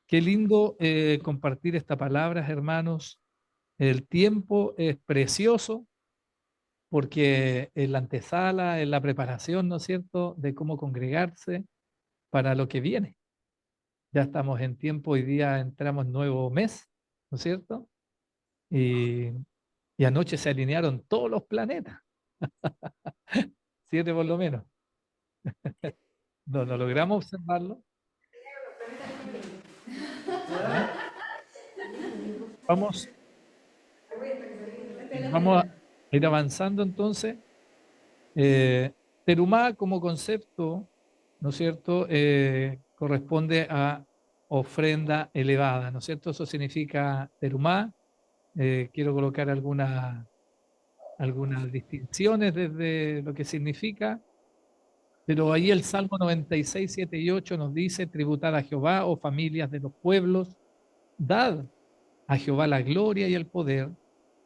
Qué lindo compartir estas palabras, hermanos. El tiempo es precioso porque en la antesala, en la preparación, ¿no es cierto?, de cómo congregarse para lo que viene. Ya estamos en tiempo, hoy día entramos en nuevo mes, ¿no es cierto? Y, y anoche se alinearon todos los planetas, 7 por lo menos. No logramos observarlo. ¿Ya? Vamos, vamos a ir avanzando entonces. Eh, Terumá como concepto, ¿no es cierto?, corresponde a ofrenda elevada, ¿no es cierto? Eso significa terumá. Quiero colocar algunas distinciones desde lo que significa, pero ahí el Salmo 96, 7 y 8 nos dice: tributad a Jehová, oh familias de los pueblos, dad a Jehová la gloria y el poder,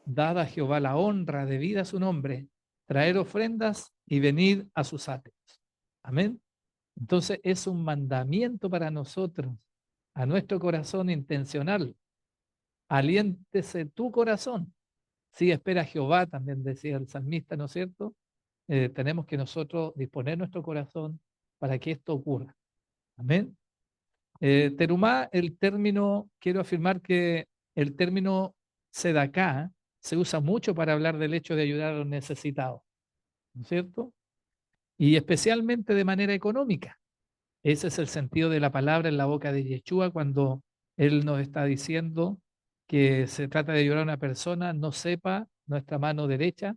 dad a Jehová la honra debida a su nombre, traer ofrendas y venid a sus atrios. Amén. Entonces es un mandamiento para nosotros, a nuestro corazón intencional. Aliéntese tu corazón. Sí, espera a Jehová, también decía el salmista, ¿no es cierto? Tenemos que nosotros disponer nuestro corazón para que esto ocurra. Amén. Terumá, el término, quiero afirmar que el término sedaká se usa mucho para hablar del hecho de ayudar a los necesitados, ¿no es cierto? Y especialmente de manera económica. Ese es el sentido de la palabra en la boca de Yeshua cuando él nos está diciendo que se trata de ayudar a una persona, no sepa nuestra mano derecha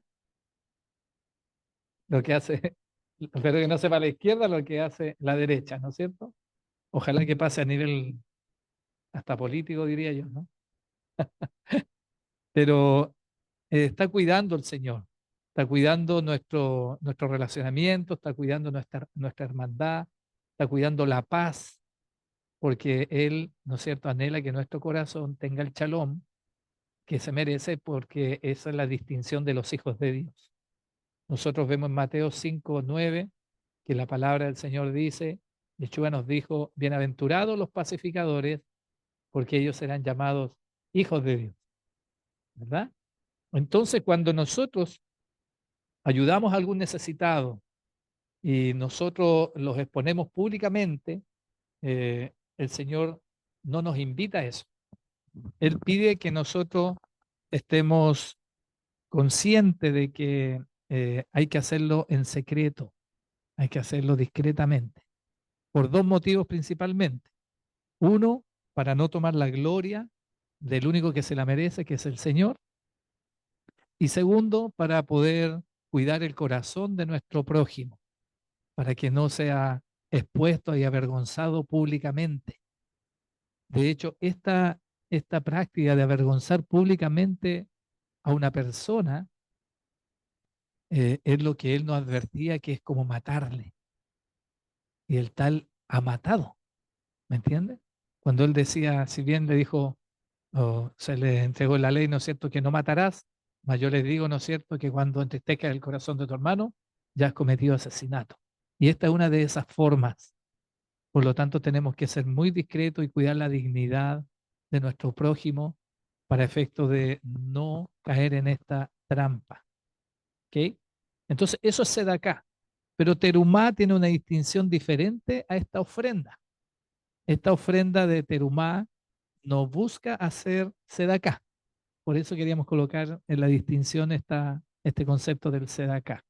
lo que hace, pero que no sepa la izquierda lo que hace la derecha, ¿no es cierto? Ojalá que pase a nivel hasta político, diría yo, ¿no? Pero está cuidando el Señor, está cuidando nuestro relacionamiento, está cuidando nuestra hermandad, está cuidando la paz, porque Él, ¿no es cierto?, anhela que nuestro corazón tenga el shalom que se merece, porque esa es la distinción de los hijos de Dios. Nosotros vemos en Mateo 5:9 que la palabra del Señor dice, Yeshua nos dijo: bienaventurados los pacificadores, porque ellos serán llamados hijos de Dios, ¿verdad? Entonces, cuando nosotros ayudamos a algún necesitado y nosotros los exponemos públicamente, el Señor no nos invita a eso. Él pide que nosotros estemos conscientes de que hay que hacerlo en secreto, hay que hacerlo discretamente, por dos motivos principalmente. Uno, para no tomar la gloria del único que se la merece, que es el Señor. Y segundo, para poder cuidar el corazón de nuestro prójimo, para que no sea expuesto y avergonzado públicamente. De hecho, esta práctica de avergonzar públicamente a una persona es lo que él nos advertía, que es como matarle. Y el tal ha matado, ¿me entiende? Cuando él decía, si bien le dijo, o se le entregó la ley, ¿no es cierto?, que no matarás, mas yo les digo, ¿no es cierto?, que cuando entristezcas el corazón de tu hermano, ya has cometido asesinato. Y esta es una de esas formas. Por lo tanto, tenemos que ser muy discretos y cuidar la dignidad de nuestro prójimo para efecto de no caer en esta trampa. ¿Ok? Entonces, eso es sedacá. Pero terumá tiene una distinción diferente a esta ofrenda. Esta ofrenda de terumá no busca hacer sedacá. Por eso queríamos colocar en la distinción este concepto del sedacá.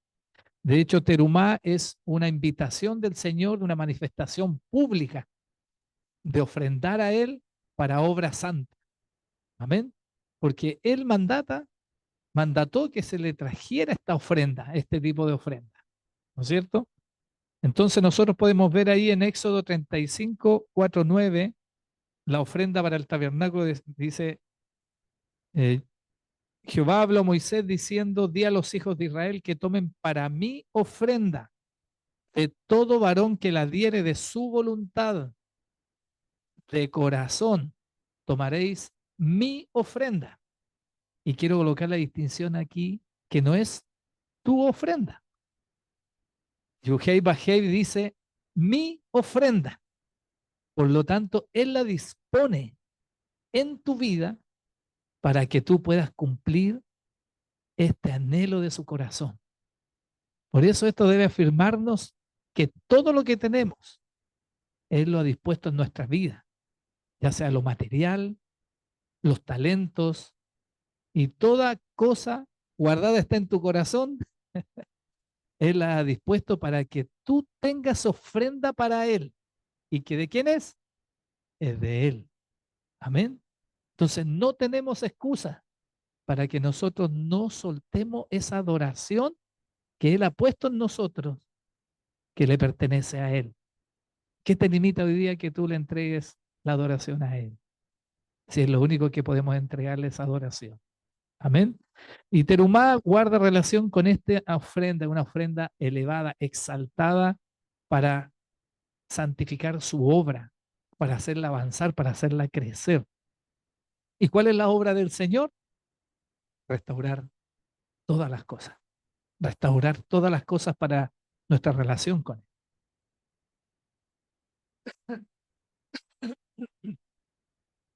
De hecho, terumá es una invitación del Señor, una manifestación pública de ofrendar a Él para obra santa. Amén. Porque Él mandató que se le trajera esta ofrenda, este tipo de ofrenda. ¿No es cierto? Entonces nosotros podemos ver ahí en Éxodo 35, 4, 9, la ofrenda para el tabernáculo dice, eh, Jehová habló a Moisés diciendo: di a los hijos de Israel que tomen para mí ofrenda de todo varón que la diere de su voluntad, de corazón, tomaréis mi ofrenda. Y quiero colocar la distinción aquí, que no es tu ofrenda. Yuhei Bajei dice mi ofrenda. Por lo tanto, Él la dispone en tu vida para que tú puedas cumplir este anhelo de su corazón. Por eso esto debe afirmarnos que todo lo que tenemos, Él lo ha dispuesto en nuestras vidas, ya sea lo material, los talentos y toda cosa guardada está en tu corazón, Él la ha dispuesto para que tú tengas ofrenda para Él. ¿Y que de quién es? Es de Él. Amén. Entonces no tenemos excusa para que nosotros no soltemos esa adoración que Él ha puesto en nosotros, que le pertenece a Él. ¿Qué te limita hoy día que tú le entregues la adoración a Él? Si es lo único que podemos entregarle esa adoración. Amén. Y Terumá guarda relación con esta ofrenda, una ofrenda elevada, exaltada para santificar su obra, para hacerla avanzar, para hacerla crecer. ¿Y cuál es la obra del Señor? Restaurar todas las cosas. Restaurar todas las cosas para nuestra relación con Él.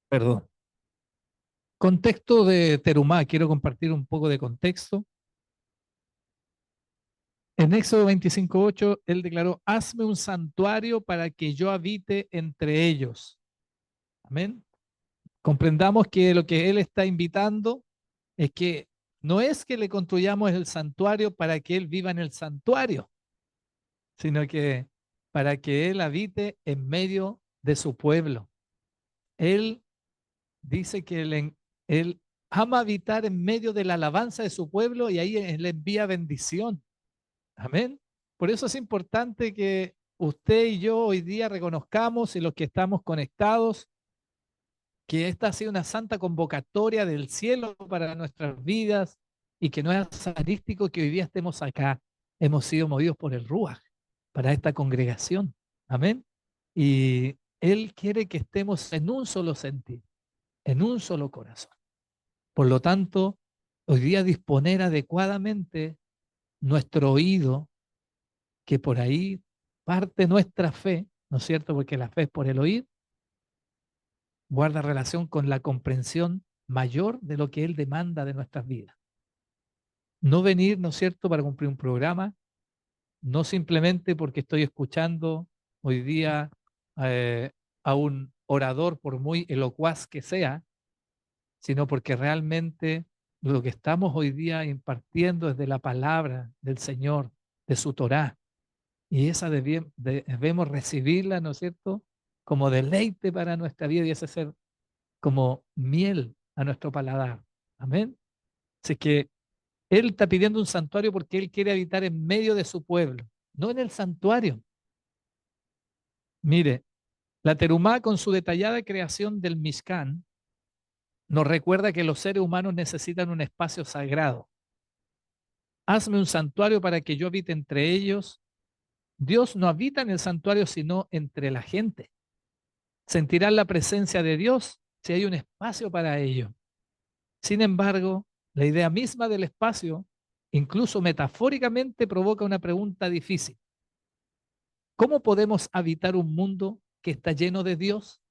Perdón. Contexto de Terumá, quiero compartir un poco de contexto. En Éxodo 25:8, él declaró, hazme un santuario para que yo habite entre ellos. Amén. Comprendamos que lo que él está invitando es que no es que le construyamos el santuario para que él viva en el santuario, sino que para que él habite en medio de su pueblo. Él dice que él ama habitar en medio de la alabanza de su pueblo y ahí él le envía bendición. Amén. Por eso es importante que usted y yo hoy día reconozcamos y los que estamos conectados que esta ha sido una santa convocatoria del cielo para nuestras vidas y que no es azarístico que hoy día estemos acá. Hemos sido movidos por el Ruaj para esta congregación. Amén. Y Él quiere que estemos en un solo sentir, en un solo corazón. Por lo tanto, hoy día disponer adecuadamente nuestro oído, que por ahí parte nuestra fe, ¿no es cierto? Porque la fe es por el oír, guarda relación con la comprensión mayor de lo que Él demanda de nuestras vidas. No venir, ¿no es cierto?, para cumplir un programa, no simplemente porque estoy escuchando hoy día eh, a un orador, por muy elocuaz que sea, sino porque realmente lo que estamos hoy día impartiendo es de la palabra del Señor, de su Torá, y esa debemos recibirla, ¿no es cierto?, como deleite para nuestra vida y ese ser como miel a nuestro paladar. Amén. Así que Él está pidiendo un santuario porque Él quiere habitar en medio de su pueblo, no en el santuario. Mire, la Terumá con su detallada creación del Mishkan nos recuerda que los seres humanos necesitan un espacio sagrado. Hazme un santuario para que yo habite entre ellos. Dios no habita en el santuario, sino entre la gente. Sentirán la presencia de Dios si hay un espacio para ello. Sin embargo, la idea misma del espacio, incluso metafóricamente, provoca una pregunta difícil. ¿Cómo podemos habitar un mundo que está lleno de Dios?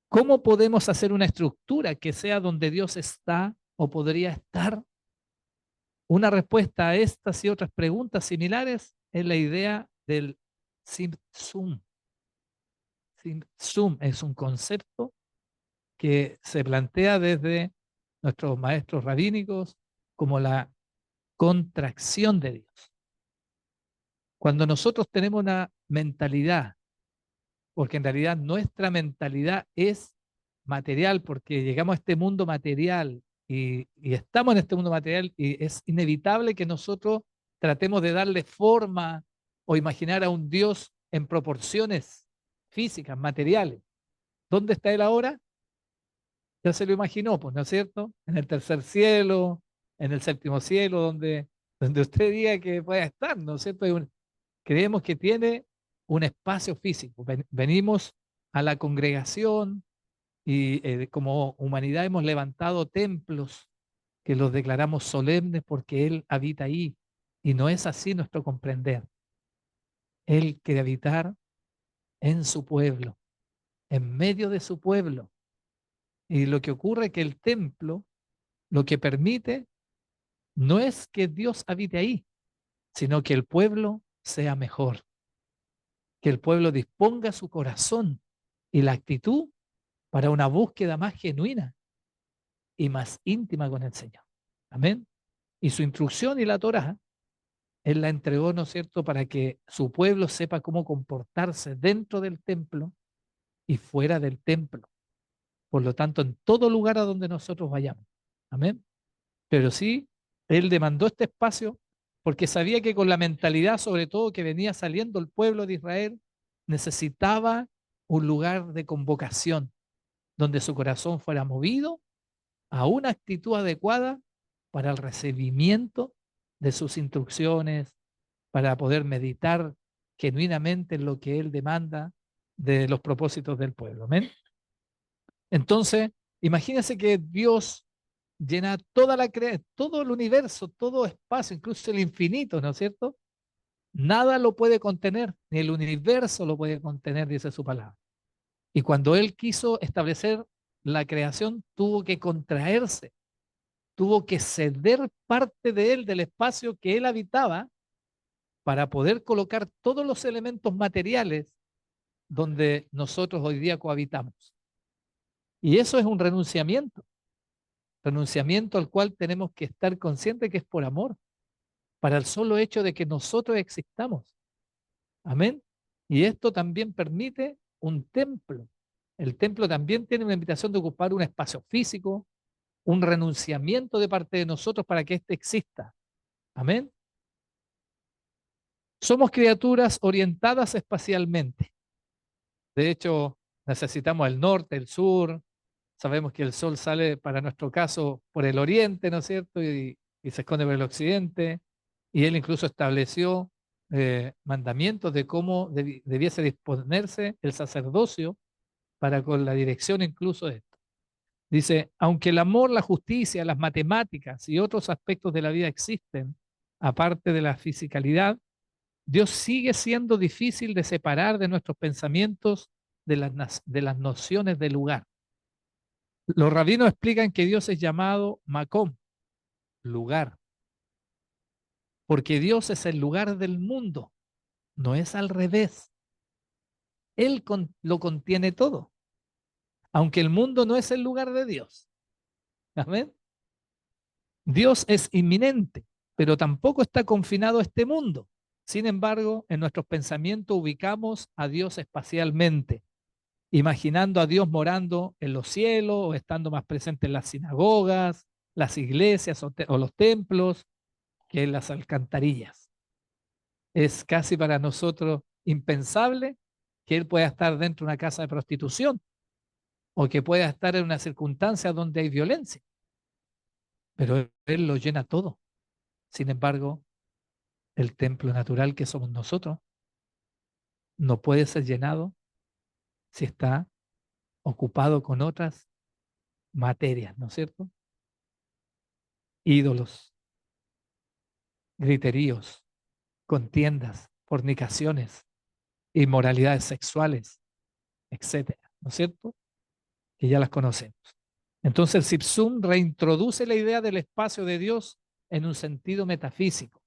¿Cómo podemos hacer una estructura que sea donde Dios está o podría estar? Una respuesta a estas y otras preguntas similares es la idea del Tzimtzum. Tzimtzum es un concepto que se plantea desde nuestros maestros rabínicos como la contracción de Dios. Cuando nosotros tenemos una mentalidad, porque en realidad nuestra mentalidad es material, porque llegamos a este mundo material y estamos en este mundo material y es inevitable que nosotros tratemos de darle forma o imaginar a un Dios en proporciones físicas, materiales. ¿Dónde está Él ahora? Ya se lo imaginó, pues, ¿no es cierto? En el tercer cielo, en el séptimo cielo, donde usted diga que pueda estar, ¿no es cierto? Creemos que tiene un espacio físico. Venimos a la congregación y como humanidad hemos levantado templos que los declaramos solemnes porque Él habita ahí. Y no es así nuestro comprender. Él quiere habitar en su pueblo, en medio de su pueblo. Y lo que ocurre es que el templo lo que permite no es que Dios habite ahí, sino que el pueblo sea mejor, que el pueblo disponga su corazón y la actitud para una búsqueda más genuina y más íntima con el Señor. Amén. Y su instrucción y la Torá, Él la entregó, ¿no es cierto?, para que su pueblo sepa cómo comportarse dentro del templo y fuera del templo. Por lo tanto, en todo lugar a donde nosotros vayamos. Amén. Pero sí, Él demandó este espacio porque sabía que con la mentalidad, sobre todo, que venía saliendo el pueblo de Israel, necesitaba un lugar de convocación donde su corazón fuera movido a una actitud adecuada para el recibimiento de sus instrucciones, para poder meditar genuinamente en lo que Él demanda de los propósitos del pueblo. Amén. Entonces, imagínense que Dios llena todo el universo, todo espacio, incluso el infinito, ¿no es cierto? Nada lo puede contener, ni el universo lo puede contener, dice su palabra. Y cuando Él quiso establecer la creación, tuvo que contraerse, tuvo que ceder parte de Él, del espacio que Él habitaba, para poder colocar todos los elementos materiales donde nosotros hoy día cohabitamos. Y eso es un renunciamiento al cual tenemos que estar conscientes que es por amor, para el solo hecho de que nosotros existamos. Amén. Y esto también permite un templo. El templo también tiene una invitación de ocupar un espacio físico, un renunciamiento de parte de nosotros para que éste exista. Amén. Somos criaturas orientadas espacialmente. De hecho, necesitamos el norte, el sur. Sabemos que el sol sale, para nuestro caso, por el oriente, ¿no es cierto? Y se esconde por el occidente. Y él incluso estableció mandamientos de cómo debiese disponerse el sacerdocio para con la dirección incluso de esto. Dice, aunque el amor, la justicia, las matemáticas y otros aspectos de la vida existen, aparte de la fisicalidad, Dios sigue siendo difícil de separar de nuestros pensamientos de las nociones de lugar. Los rabinos explican que Dios es llamado Macom, lugar, porque Dios es el lugar del mundo, no es al revés. Él lo contiene todo, aunque el mundo no es el lugar de Dios. Amén. Dios es inminente, pero tampoco está confinado a este mundo. Sin embargo, en nuestros pensamientos ubicamos a Dios espacialmente, imaginando a Dios morando en los cielos o estando más presente en las sinagogas, las iglesias o los templos que en las alcantarillas. Es casi para nosotros impensable que Él pueda estar dentro de una casa de prostitución o que pueda estar en una circunstancia donde hay violencia, pero Él lo llena todo. Sin embargo, el templo natural que somos nosotros no puede ser llenado si está ocupado con otras materias, ¿no es cierto? Ídolos, griteríos, contiendas, fornicaciones, inmoralidades sexuales, etcétera, ¿no es cierto? Que ya las conocemos. Entonces el Sipsum reintroduce la idea del espacio de Dios en un sentido metafísico.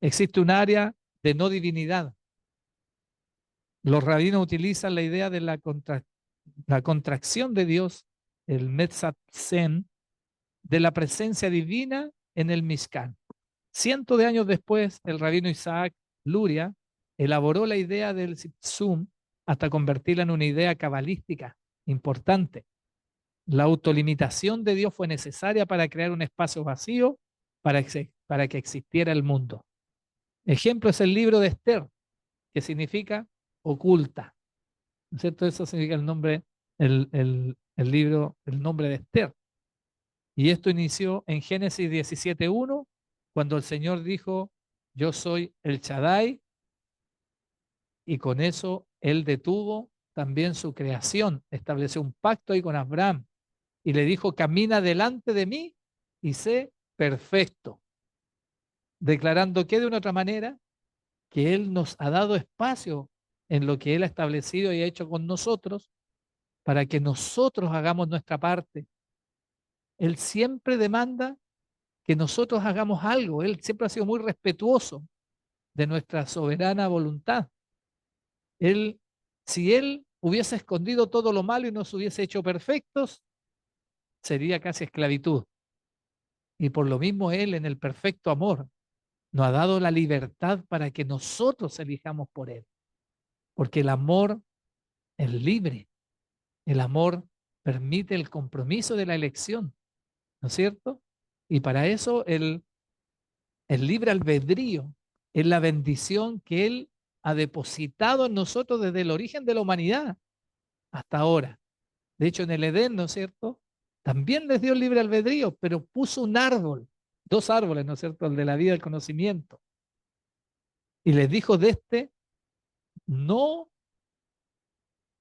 Existe un área de no divinidad. Los rabinos utilizan la idea de la contracción de Dios, el Metzatzen, de la presencia divina en el Mishkan. Cientos de años después, el rabino Isaac Luria elaboró la idea del Sipsum hasta convertirla en una idea cabalística importante. La autolimitación de Dios fue necesaria para crear un espacio vacío para que existiera el mundo. Ejemplo es el libro de Esther, que significa oculta. ¿No es cierto? Eso significa el nombre, el libro, el nombre de Esther. Y esto inició en Génesis 17:1, cuando el Señor dijo, yo soy el Shaddai, y con eso Él detuvo también su creación, estableció un pacto ahí con Abraham, y le dijo, camina delante de mí y sé perfecto, declarando que de una otra manera, que Él nos ha dado espacio en lo que Él ha establecido y ha hecho con nosotros para que nosotros hagamos nuestra parte. Él siempre demanda que nosotros hagamos algo. Él siempre ha sido muy respetuoso de nuestra soberana voluntad. Él, si Él hubiese escondido todo lo malo y nos hubiese hecho perfectos, sería casi esclavitud. Y por lo mismo Él, en el perfecto amor, nos ha dado la libertad para que nosotros elijamos por Él. Porque el amor es libre. El amor permite el compromiso de la elección, ¿no es cierto? Y para eso el libre albedrío es la bendición que Él ha depositado en nosotros desde el origen de la humanidad hasta ahora. De hecho, en el Edén, ¿no es cierto? También les dio el libre albedrío, pero puso un árbol, dos árboles, ¿no es cierto? El de la vida y el conocimiento. Y les dijo, de este no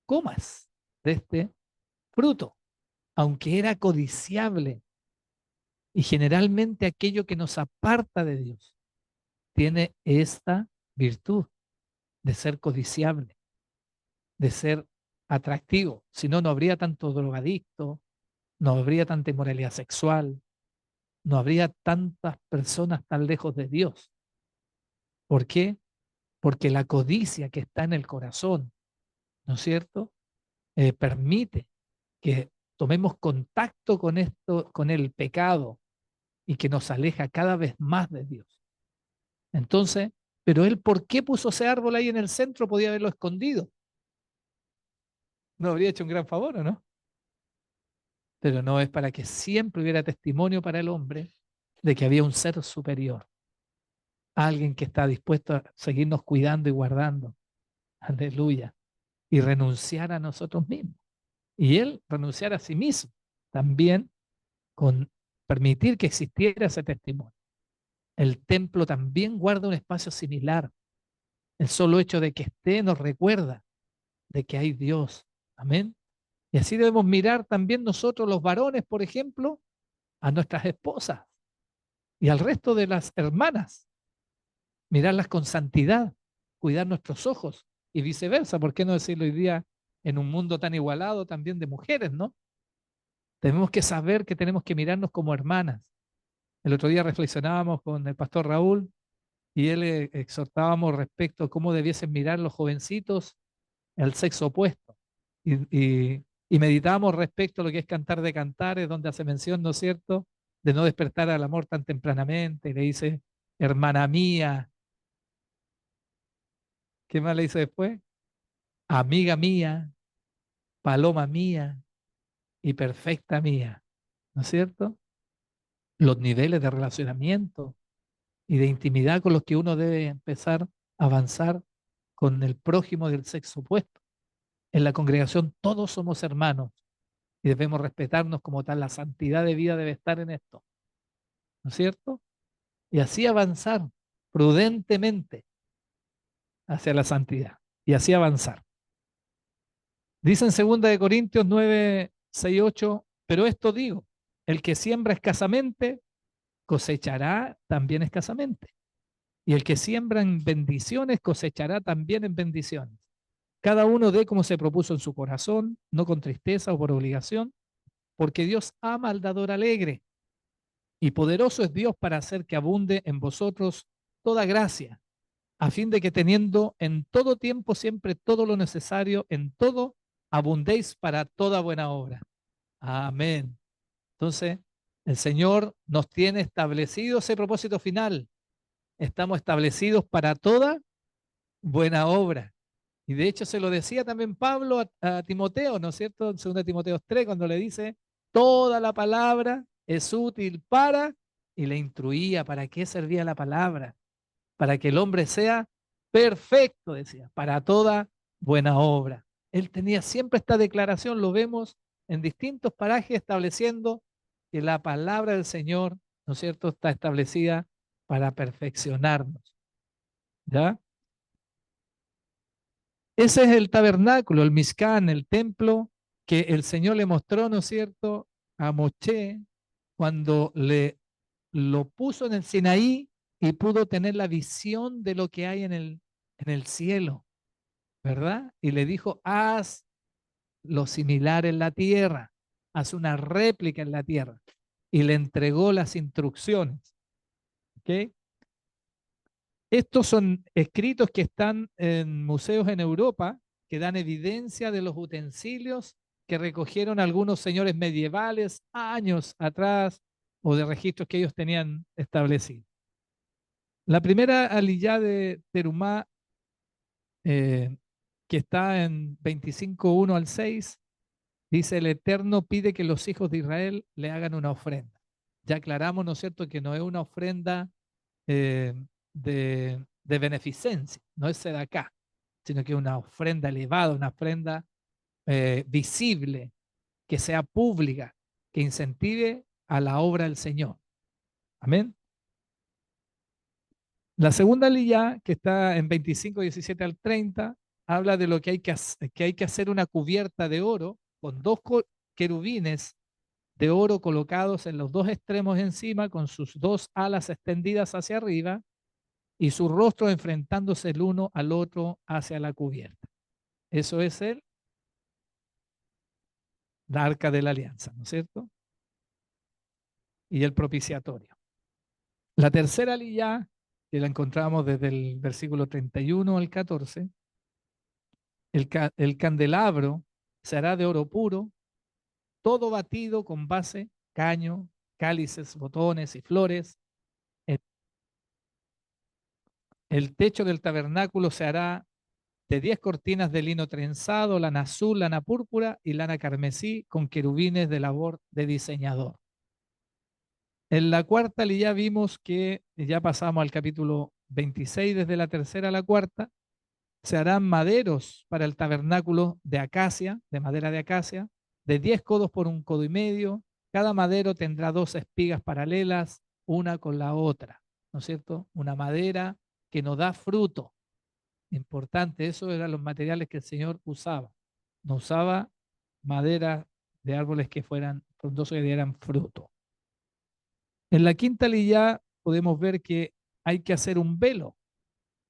comas, de este fruto, aunque era codiciable. Y generalmente aquello que nos aparta de Dios tiene esta virtud de ser codiciable, de ser atractivo. Si no, no habría tanto drogadicto, no habría tanta inmoralidad sexual, no habría tantas personas tan lejos de Dios. ¿Por qué? Porque la codicia que está en el corazón, ¿no es cierto? Permite que tomemos contacto con esto, con el pecado y que nos aleja cada vez más de Dios. Entonces, pero él, ¿por qué puso ese árbol ahí en el centro? Podía haberlo escondido. No habría hecho un gran favor, ¿o no? Pero no, es para que siempre hubiera testimonio para el hombre de que había un ser superior, alguien que está dispuesto a seguirnos cuidando y guardando. Aleluya. Y renunciar a nosotros mismos. Y él renunciar a sí mismo también con permitir que existiera ese testimonio. El templo también guarda un espacio similar. El solo hecho de que esté nos recuerda de que hay Dios. Amén. Y así debemos mirar también nosotros los varones, por ejemplo, a nuestras esposas y al resto de las hermanas. Mirarlas con santidad, cuidar nuestros ojos y viceversa. ¿Por qué no decirlo hoy día en un mundo tan igualado también de mujeres, no? Tenemos que saber que tenemos que mirarnos como hermanas. El otro día reflexionábamos con el pastor Raúl y él exhortábamos respecto a cómo debiesen mirar los jovencitos el sexo opuesto. Y meditábamos respecto a lo que es Cantar de Cantares, donde hace mención, ¿no es cierto?, de no despertar al amor tan tempranamente. Y le dice, hermana mía, ¿qué más le dice después? Amiga mía, paloma mía y perfecta mía, ¿no es cierto? Los niveles de relacionamiento y de intimidad con los que uno debe empezar a avanzar con el prójimo del sexo opuesto. En la congregación todos somos hermanos y debemos respetarnos como tal. La santidad de vida debe estar en esto, ¿no es cierto? Y así avanzar prudentemente hacia la santidad y así avanzar. Dice en 2 Corintios 9, 6, 8, pero esto digo, el que siembra escasamente, cosechará también escasamente. Y el que siembra en bendiciones, cosechará también en bendiciones. Cada uno dé como se propuso en su corazón, no con tristeza o por obligación, porque Dios ama al dador alegre. Y poderoso es Dios para hacer que abunde en vosotros toda gracia, a fin de que teniendo en todo tiempo siempre todo lo necesario, en todo abundéis para toda buena obra. Amén. Entonces, el Señor nos tiene establecido ese propósito final. Estamos establecidos para toda buena obra. Y de hecho se lo decía también Pablo a Timoteo, ¿no es cierto? En 2 Timoteo 3, cuando le dice, toda la palabra es útil para, y le instruía para qué servía la palabra, para que el hombre sea perfecto, decía, para toda buena obra. Él tenía siempre esta declaración, lo vemos en distintos parajes estableciendo que la palabra del Señor, ¿no es cierto?, está establecida para perfeccionarnos. ¿Ya? Ese es el tabernáculo, el Mishkan, el templo que el Señor le mostró, ¿no es cierto?, a Moshe cuando lo puso en el Sinaí y pudo tener la visión de lo que hay en el cielo, ¿verdad? Y le dijo, haz lo similar en la tierra, haz una réplica en la tierra. Y le entregó las instrucciones. ¿Ok? Estos son escritos que están en museos en Europa que dan evidencia de los utensilios que recogieron algunos señores medievales años atrás o de registros que ellos tenían establecidos. La primera aliyá de Terumá, eh, que está en 25:1 al 6, dice: el Eterno pide que los hijos de Israel le hagan una ofrenda. Ya aclaramos, ¿no es cierto?, que no es una ofrenda eh, de beneficencia, no es acá, sino que es una ofrenda elevada, una ofrenda visible, que sea pública, que incentive a la obra del Señor. Amén. La segunda lilla, que está en 25:17 al 30, habla de lo que hay que hacer una cubierta de oro con dos querubines de oro colocados en los dos extremos encima, con sus dos alas extendidas hacia arriba y su rostro enfrentándose el uno al otro hacia la cubierta. Eso es la arca de la alianza, ¿no es cierto? Y el propiciatorio. La tercera lilla, que la encontramos desde el versículo 31 al 14, el candelabro se hará de oro puro, todo batido con base, caño, cálices, botones y flores. El, el techo del tabernáculo se hará de 10 cortinas de lino trenzado, lana azul, lana púrpura y lana carmesí, con querubines de labor de diseñador. En la cuarta ya vimos que, ya pasamos al capítulo 26, desde la tercera a la cuarta, se harán maderos para el tabernáculo de acacia, de madera de acacia, de 10 codos por 1,5 codos. Cada madero tendrá 2 espigas paralelas, una con la otra, ¿no es cierto? Una madera que no da fruto. Importante, esos eran los materiales que el Señor usaba. No usaba madera de árboles que fueran frondosos y dieran fruto. En la quinta lilla podemos ver que hay que hacer un velo.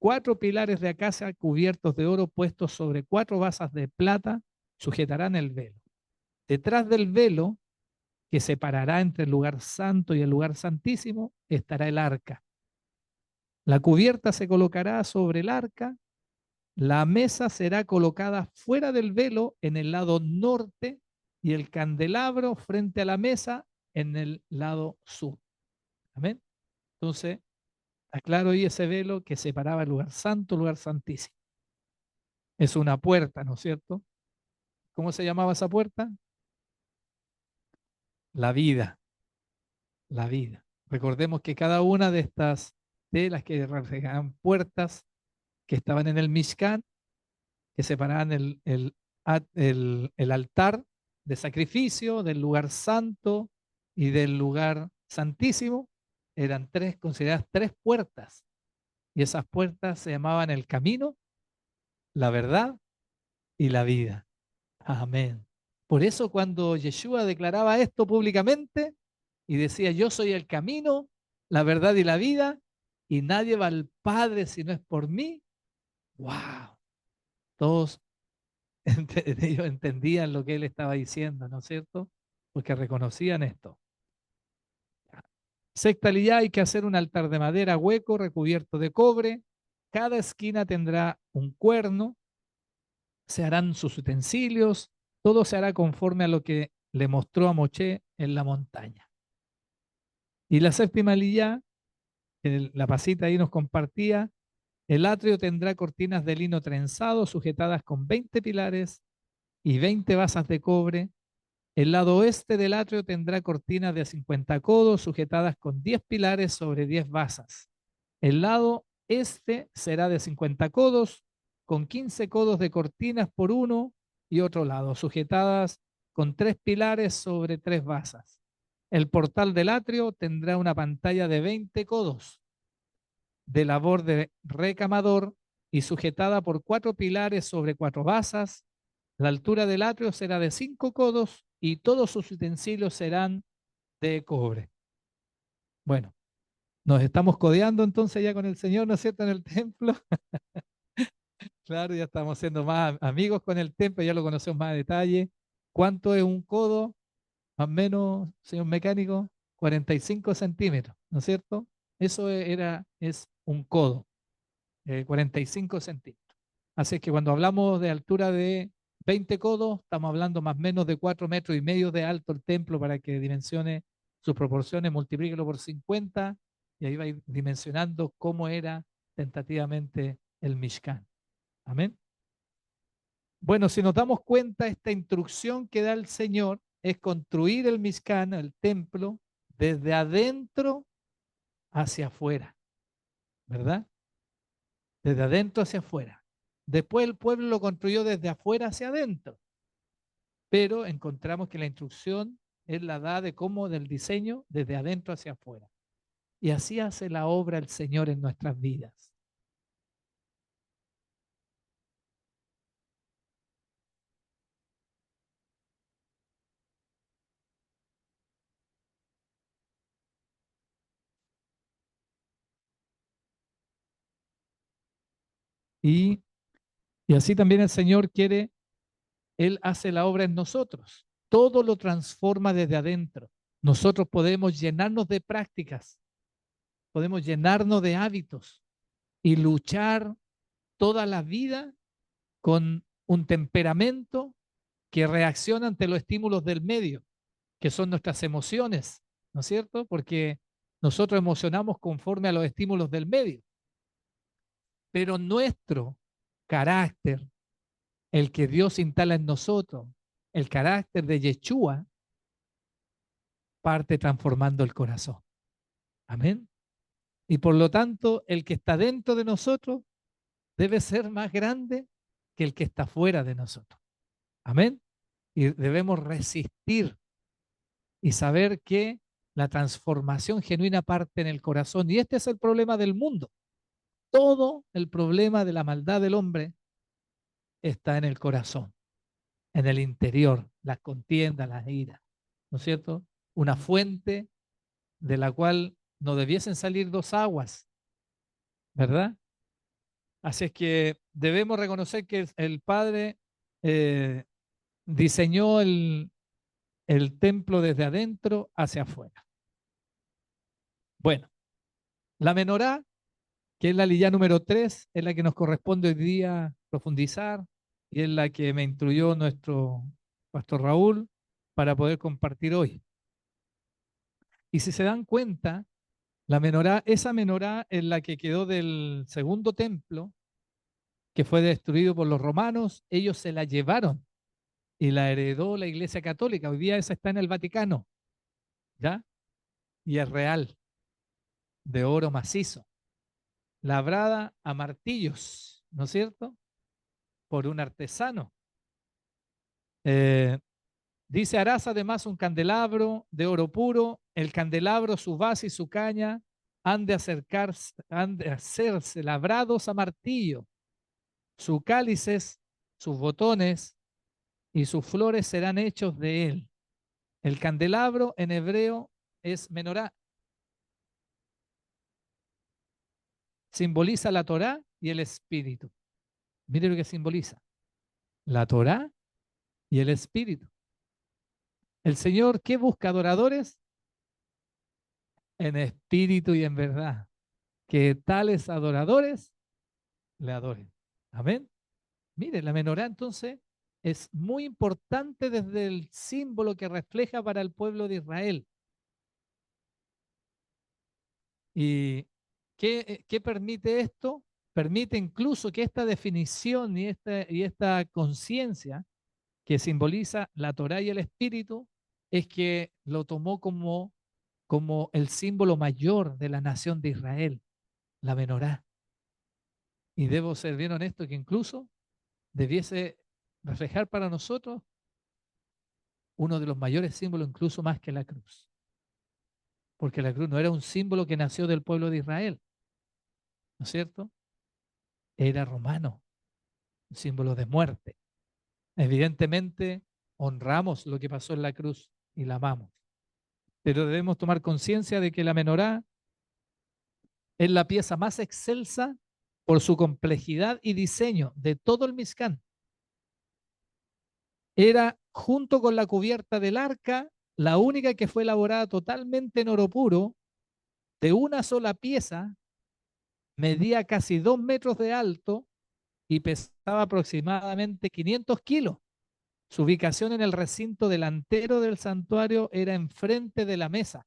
4 pilares de acacia cubiertos de oro puestos sobre 4 basas de plata sujetarán el velo. Detrás del velo, que separará entre el lugar santo y el lugar santísimo, estará el arca. La cubierta se colocará sobre el arca. La mesa será colocada fuera del velo en el lado norte y el candelabro frente a la mesa en el lado sur. Amén. Entonces, aclaro ahí ese velo que separaba el lugar santo, el lugar santísimo. Es una puerta, ¿no es cierto? ¿Cómo se llamaba esa puerta? La vida, la vida. Recordemos que cada una de estas telas que reflejaban puertas que estaban en el Mishkan, que separaban el altar de sacrificio del lugar santo y del lugar santísimo, eran consideradas 3 puertas. Y esas puertas se llamaban el camino, la verdad y la vida. Amén. Por eso cuando Yeshua declaraba esto públicamente y decía: yo soy el camino, la verdad y la vida, y nadie va al Padre si no es por mí, wow, todos ellos entendían lo que él estaba diciendo, ¿no es cierto? Porque reconocían esto. Sexta lilla, hay que hacer un altar de madera hueco recubierto de cobre. Cada esquina tendrá un cuerno, se harán sus utensilios, todo se hará conforme a lo que le mostró a Moché en la montaña. Y la séptima lilla, la pasita ahí nos compartía: el atrio tendrá cortinas de lino trenzado sujetadas con 20 pilares y 20 basas de cobre. El lado oeste del atrio tendrá cortinas de 50 codos sujetadas con 10 pilares sobre 10 basas. El lado este será de 50 codos, con 15 codos de cortinas por uno y otro lado, sujetadas con 3 pilares sobre 3 basas. El portal del atrio tendrá una pantalla de 20 codos de labor de recamador y sujetada por 4 pilares sobre 4 basas. La altura del atrio será de 5 codos y todos sus utensilios serán de cobre. Bueno, nos estamos codeando entonces ya con el Señor, ¿no es cierto?, en el templo. Claro, ya estamos siendo más amigos con el templo, ya lo conocemos más a detalle. ¿Cuánto es un codo? Más o menos, señor mecánico, 45 centímetros, ¿no es cierto? Eso es un codo, 45 centímetros. Así es que cuando hablamos de altura de 20 codos, estamos hablando más o menos de 4,5 metros de alto el templo para que dimensione sus proporciones, multiplíquelo por 50 y ahí va a ir dimensionando cómo era tentativamente el Mishkan. Amén. Bueno, si nos damos cuenta, esta instrucción que da el Señor es construir el Mishkan, el templo, desde adentro hacia afuera, ¿verdad? Desde adentro hacia afuera. Después el pueblo lo construyó desde afuera hacia adentro, pero encontramos que la instrucción es la da de cómo del diseño desde adentro hacia afuera. Y así hace la obra el Señor en nuestras vidas. Y, y así también el Señor quiere, Él hace la obra en nosotros. Todo lo transforma desde adentro. Nosotros podemos llenarnos de prácticas, podemos llenarnos de hábitos y luchar toda la vida con un temperamento que reacciona ante los estímulos del medio, que son nuestras emociones, ¿no es cierto? Porque nosotros emocionamos conforme a los estímulos del medio, pero nuestro carácter, el que Dios instala en nosotros, el carácter de Yeshua, parte transformando el corazón. Amén. Y por lo tanto, el que está dentro de nosotros debe ser más grande que el que está fuera de nosotros. Amén. Y debemos resistir y saber que la transformación genuina parte en el corazón. Y este es el problema del mundo. Todo el problema de la maldad del hombre está en el corazón, en el interior, las contiendas, las iras, ¿no es cierto? Una fuente de la cual no debiesen salir dos aguas, ¿verdad? Así es que debemos reconocer que el Padre eh, diseñó el templo desde adentro hacia afuera. Bueno, la menorá, que es la lilla número 3, es la que nos corresponde hoy día profundizar y es la que me instruyó nuestro pastor Raúl para poder compartir hoy. Y si se dan cuenta, la menorá, esa menorá es la que quedó del segundo templo, que fue destruido por los romanos, ellos se la llevaron y la heredó la Iglesia Católica. Hoy día esa está en el Vaticano, ¿ya? Y es real, de oro macizo, labrada a martillos, ¿no es cierto? Por un artesano. Eh, Dice, harás además un candelabro de oro puro, el candelabro, su base y su caña han de hacerse labrados a martillo, sus cálices, sus botones y sus flores serán hechos de él. El candelabro en hebreo es menorá, simboliza la Torá y el Espíritu. Mire lo que simboliza, la Torá y el Espíritu. El Señor, ¿qué busca adoradores? En espíritu y en verdad. Que tales adoradores le adoren. Amén. Mire, la menorá entonces es muy importante desde el símbolo que refleja para el pueblo de Israel. ¿Y qué permite esto? Permite incluso que esta definición y esta conciencia que simboliza la Torá y el Espíritu es que lo tomó como el símbolo mayor de la nación de Israel, la menorá. Y debo ser bien honesto que incluso debiese reflejar para nosotros uno de los mayores símbolos, incluso más que la cruz. Porque la cruz no era un símbolo que nació del pueblo de Israel, ¿no es cierto? Era romano, un símbolo de muerte. Evidentemente, honramos lo que pasó en la cruz y la amamos. Pero debemos tomar conciencia de que la menorá es la pieza más excelsa por su complejidad y diseño de todo el Mishkan. Era, junto con la cubierta del arca, la única que fue elaborada totalmente en oro puro, de una sola pieza, medía casi 2 metros de alto y pesaba aproximadamente 500 kilos. Su ubicación en el recinto delantero del santuario era enfrente de la mesa,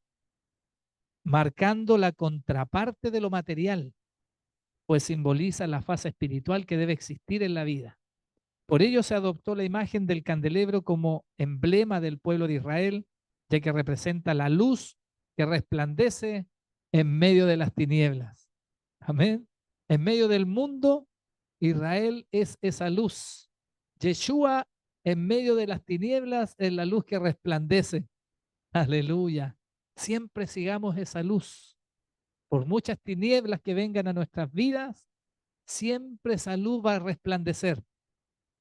marcando la contraparte de lo material, pues simboliza la fase espiritual que debe existir en la vida. Por ello se adoptó la imagen del candelebro como emblema del pueblo de Israel, ya que representa la luz que resplandece en medio de las tinieblas. Amén. En medio del mundo, Israel es esa luz. Yeshua en medio de las tinieblas es la luz que resplandece. Aleluya. Siempre sigamos esa luz. Por muchas tinieblas que vengan a nuestras vidas, siempre esa luz va a resplandecer.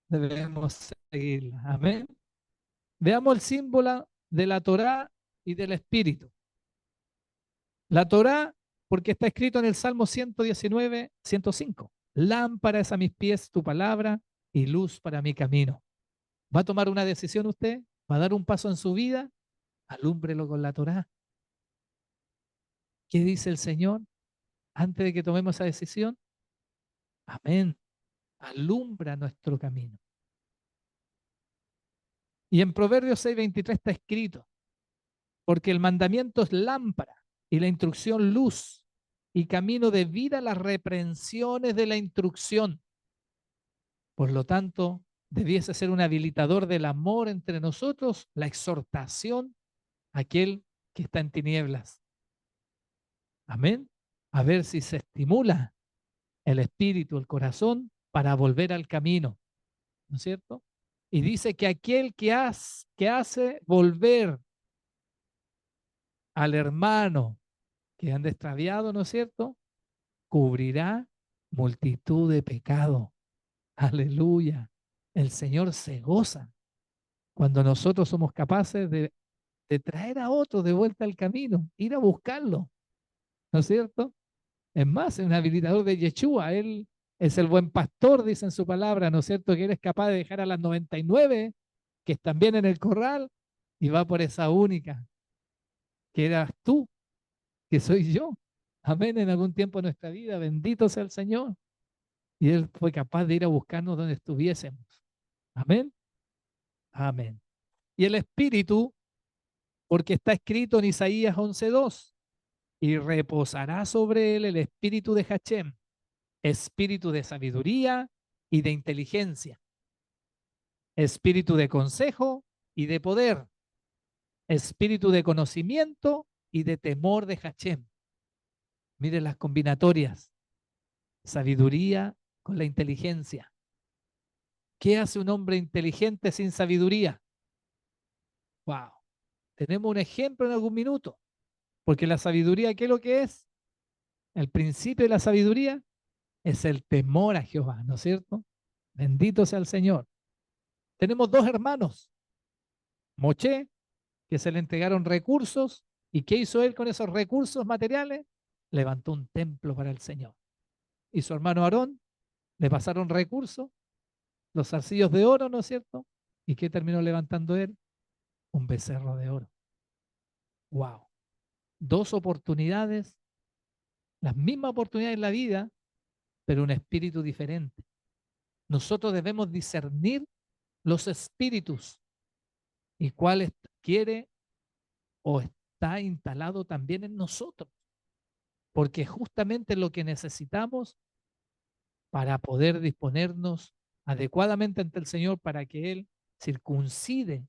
Debemos seguirla. Amén. Veamos el símbolo de la Torá y del Espíritu. La Torá, porque está escrito en el Salmo 119, 105. Lámpara es a mis pies tu palabra y luz para mi camino. ¿Va a tomar una decisión usted? ¿Va a dar un paso en su vida? Alúmbrelo con la Torá. ¿Qué dice el Señor antes de que tomemos esa decisión? Amén. Alumbra nuestro camino. Y en Proverbios 6:23 está escrito, porque el mandamiento es lámpara y la instrucción luz y camino de vida las reprensiones de la instrucción. Por lo tanto, debiese ser un habilitador del amor entre nosotros, la exhortación a aquel que está en tinieblas. Amén. A ver si se estimula el espíritu, el corazón, para volver al camino, ¿no es cierto? Y dice que aquel que hace volver al hermano que han extraviado, ¿no es cierto? Cubrirá multitud de pecado. Aleluya. El Señor se goza cuando nosotros somos capaces de traer a otro de vuelta al camino, ir a buscarlo, ¿no es cierto? Es más, es un habilitador de Yeshua. Él es el buen pastor, dice en su palabra, ¿no es cierto? Que eres capaz de dejar a las 99 que están bien en el corral y va por esa única, que eras tú, que soy yo. Amén. En algún tiempo de nuestra vida, bendito sea el Señor. Y Él fue capaz de ir a buscarnos donde estuviésemos. Amén. Amén. Y el Espíritu, porque está escrito en Isaías 11:2, y reposará sobre él el espíritu de Hachem, espíritu de sabiduría y de inteligencia, espíritu de consejo y de poder, espíritu de conocimiento y de temor de Hachem. Miren las combinatorias, sabiduría con la inteligencia. ¿Qué hace un hombre inteligente sin sabiduría? Wow. Tenemos un ejemplo en algún minuto, porque la sabiduría, ¿qué es lo que es? El principio de la sabiduría es el temor a Jehová, ¿no es cierto? Bendito sea el Señor. Tenemos dos hermanos, Moché, que se le entregaron recursos, ¿y qué hizo él con esos recursos materiales? Levantó un templo para el Señor. Y su hermano Aarón, le pasaron recursos, los zarcillos de oro, ¿no es cierto? ¿Y qué terminó levantando él? Un becerro de oro. ¡Wow! Dos oportunidades, las mismas oportunidades en la vida, pero un espíritu diferente. Nosotros debemos discernir los espíritus y cuál quiere o está instalado también en nosotros, porque justamente lo que necesitamos para poder disponernos adecuadamente ante el Señor, para que Él circuncide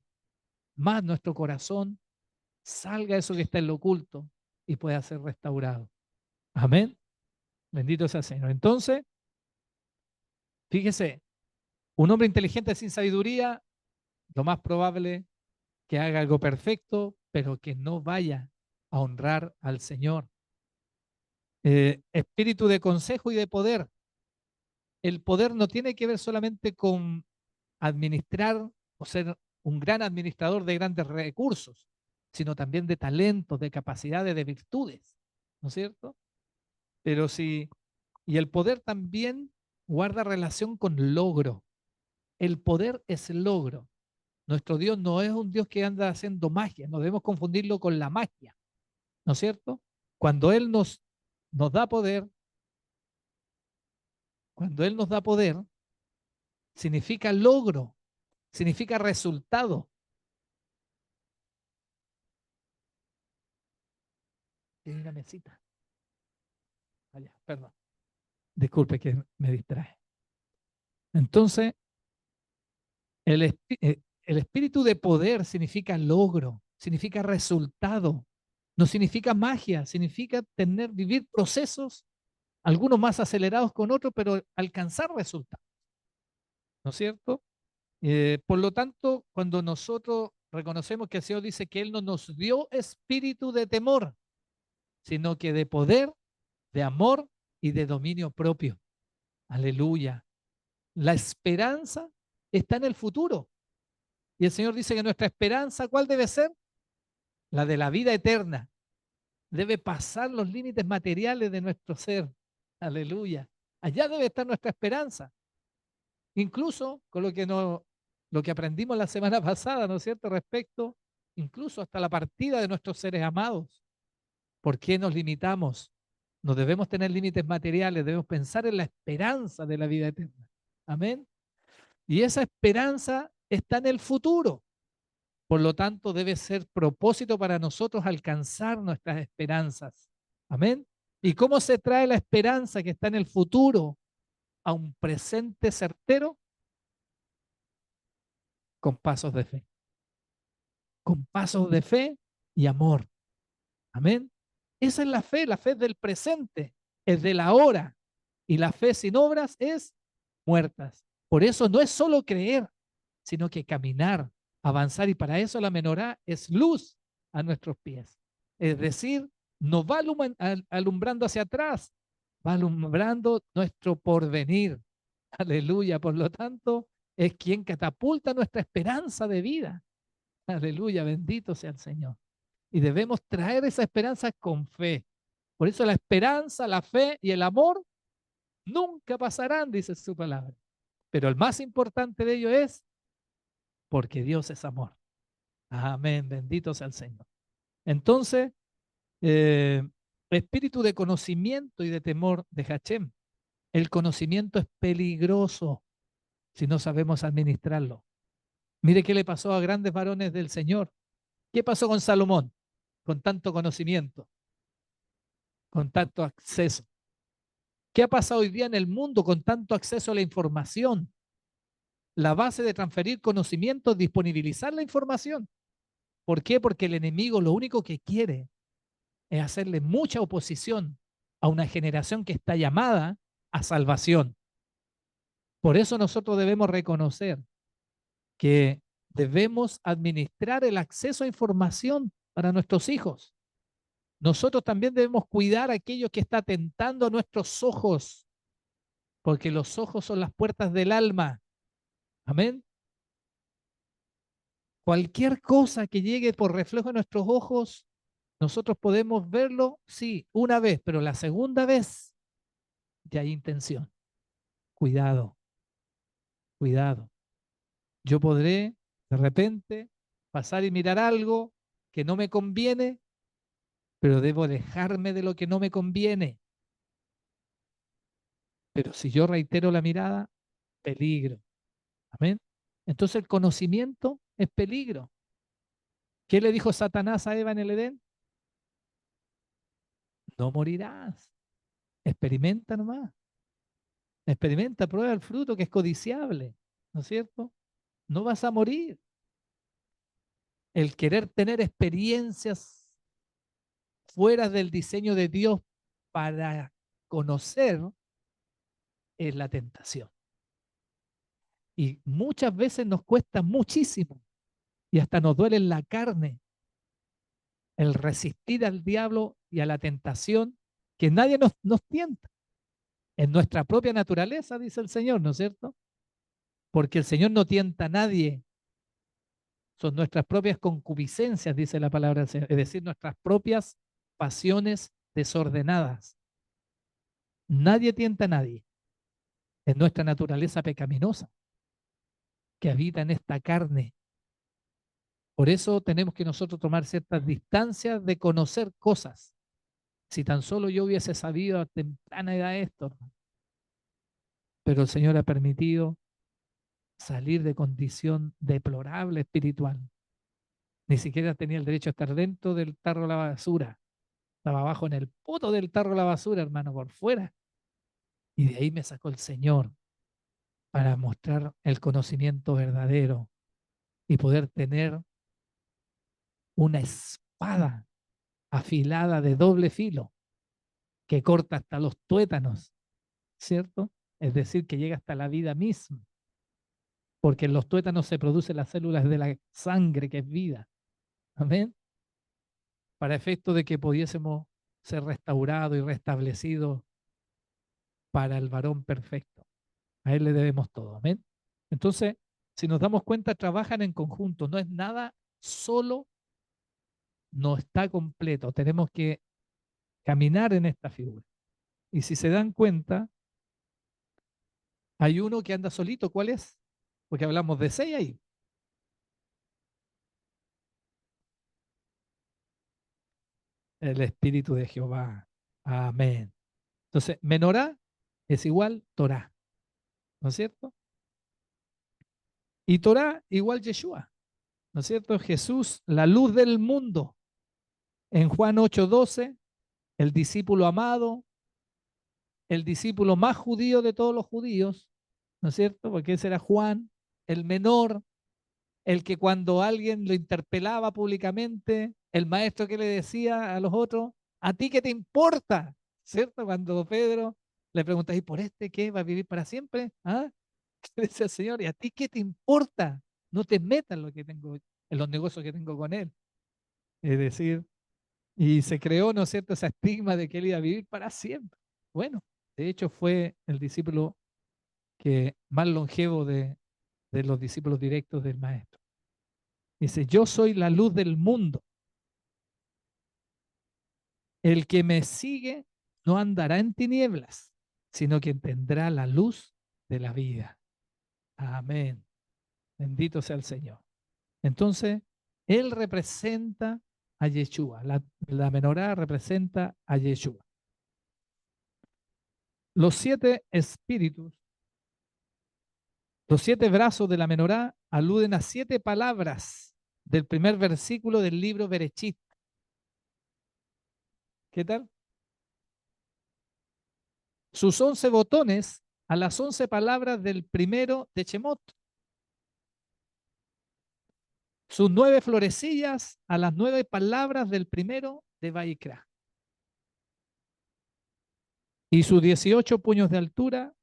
más nuestro corazón, salga eso que está en lo oculto y pueda ser restaurado. Amén. Bendito sea el Señor. Entonces, fíjese, un hombre inteligente sin sabiduría, lo más probable que haga algo perfecto, pero que no vaya a honrar al Señor. Espíritu de consejo y de poder. El poder no tiene que ver solamente con administrar o ser un gran administrador de grandes recursos, sino también de talentos, de capacidades, de virtudes, ¿no es cierto? Pero si Y el poder también guarda relación con logro. El poder es logro. Nuestro Dios no es un Dios que anda haciendo magia, no debemos confundirlo con la magia, ¿no es cierto? Cuando Él nos da poder, cuando Él nos da poder, significa logro, significa resultado. Tiene una mesita. Allá, perdón. Disculpe que me distrae. Entonces, el espíritu de poder significa logro, significa resultado, no significa magia, significa vivir procesos, algunos más acelerados con otros, pero alcanzar resultados, ¿no es cierto? Por lo tanto, cuando nosotros reconocemos que el Señor dice que Él no nos dio espíritu de temor, sino que de poder, de amor y de dominio propio. Aleluya. La esperanza está en el futuro. Y el Señor dice que nuestra esperanza, ¿cuál debe ser? La de la vida eterna. Debe pasar los límites materiales de nuestro ser. Aleluya. Allá debe estar nuestra esperanza. Incluso con lo que aprendimos la semana pasada, ¿no es cierto? Respecto, incluso hasta la partida de nuestros seres amados. ¿Por qué nos limitamos? No debemos tener límites materiales, debemos pensar en la esperanza de la vida eterna. Amén. Y esa esperanza está en el futuro. Por lo tanto, debe ser propósito para nosotros alcanzar nuestras esperanzas. Amén. ¿Y cómo se trae la esperanza que está en el futuro a un presente certero? Con pasos de fe. Con pasos de fe y amor. Amén. Esa es la fe es del presente, es de la hora. Y la fe sin obras es muertas. Por eso no es solo creer, sino que caminar, avanzar. Y para eso la menorá es luz a nuestros pies. Es decir, no va alumbrando hacia atrás, va alumbrando nuestro porvenir. Aleluya. Por lo tanto, es quien catapulta nuestra esperanza de vida. Aleluya. Bendito sea el Señor. Y debemos traer esa esperanza con fe. Por eso la esperanza, la fe y el amor nunca pasarán, dice su palabra. Pero el más importante de ello es porque Dios es amor. Amén, bendito sea el Señor. Entonces, eh, espíritu de conocimiento y de temor de Hachem. El conocimiento es peligroso si no sabemos administrarlo. Mire qué le pasó a grandes varones del Señor. ¿Qué pasó con Salomón? Con tanto conocimiento, con tanto acceso. ¿Qué ha pasado hoy día en el mundo con tanto acceso a la información? La base de transferir conocimiento es disponibilizar la información. ¿Por qué? Porque el enemigo lo único que quiere es hacerle mucha oposición a una generación que está llamada a salvación. Por eso nosotros debemos reconocer que debemos administrar el acceso a información para nuestros hijos. Nosotros también debemos cuidar a aquello que está tentando a nuestros ojos, porque los ojos son las puertas del alma. Amén. Cualquier cosa que llegue por reflejo de nuestros ojos, nosotros podemos verlo, sí, una vez, pero la segunda vez ya hay intención. Cuidado, cuidado. Yo podré de repente pasar y mirar algo que no me conviene, pero debo alejarme de lo que no me conviene. Pero si yo reitero la mirada, peligro. Amén. Entonces el conocimiento es peligro. ¿Qué le dijo Satanás a Eva en el Edén? No morirás. Experimenta nomás. Experimenta, prueba el fruto que es codiciable. ¿No es cierto? No vas a morir. El querer tener experiencias fuera del diseño de Dios para conocer es la tentación. Y muchas veces nos cuesta muchísimo y hasta nos duele en la carne el resistir al diablo y a la tentación que nadie nos tienta. En nuestra propia naturaleza, dice el Señor, ¿no es cierto? Porque el Señor no tienta a nadie. Son nuestras propias concupiscencias, dice la palabra del Señor, es decir, nuestras propias pasiones desordenadas. Nadie tienta a nadie. Es nuestra naturaleza pecaminosa que habita en esta carne. Por eso tenemos que nosotros tomar ciertas distancias de conocer cosas. Si tan solo yo hubiese sabido a temprana edad esto, pero el Señor ha permitido salir de condición deplorable espiritual. Ni siquiera tenía el derecho a estar dentro del tarro de la basura. Estaba abajo en el poto del tarro de la basura, hermano, por fuera. Y de ahí me sacó el Señor para mostrar el conocimiento verdadero y poder tener una espada afilada de doble filo que corta hasta los tuétanos, ¿cierto? Es decir, que llega hasta la vida misma, porque en los tuétanos se producen las células de la sangre que es vida. Amén. Para efecto de que pudiésemos ser restaurados y restablecidos para el varón perfecto. A él le debemos todo. Amén. Entonces, si nos damos cuenta, trabajan en conjunto. No es nada solo, no está completo. Tenemos que caminar en esta figura. Y si se dan cuenta, hay uno que anda solito. ¿Cuál es? Porque hablamos de 6 ahí. El Espíritu de Jehová. Amén. Entonces, menorá es igual Torah, ¿no es cierto? Y Torah igual Yeshua, ¿no es cierto? Jesús, la luz del mundo. En Juan 8:12, el discípulo amado, el discípulo más judío de todos los judíos, ¿no es cierto? Porque ese era Juan, el menor, el que cuando alguien lo interpelaba públicamente, el maestro que le decía a los otros, ¿a ti qué te importa? ¿Cierto? Cuando Pedro le pregunta, ¿y por este qué? ¿Va a vivir para siempre? ¿Ah? Le dice el Señor, ¿y a ti qué te importa? No te metas en lo que tengo, en los negocios que tengo con él. Es decir, y se creó, ¿no es cierto?, ese estigma de que él iba a vivir para siempre. Bueno, de hecho fue el discípulo que más longevo de los discípulos directos del maestro. Dice, yo soy la luz del mundo. El que me sigue no andará en tinieblas, sino que tendrá la luz de la vida. Amén. Bendito sea el Señor. Entonces, él representa a Yeshua. La menorá representa a Yeshua. Los 7 espíritus, los 7 brazos de la menorá aluden a 7 palabras del primer versículo del libro Berechit. ¿Qué tal? Sus 11 botones a las 11 palabras del primero de Shemot. Sus 9 florecillas a las 9 palabras del primero de Vaikra. Y sus 18 puños de altura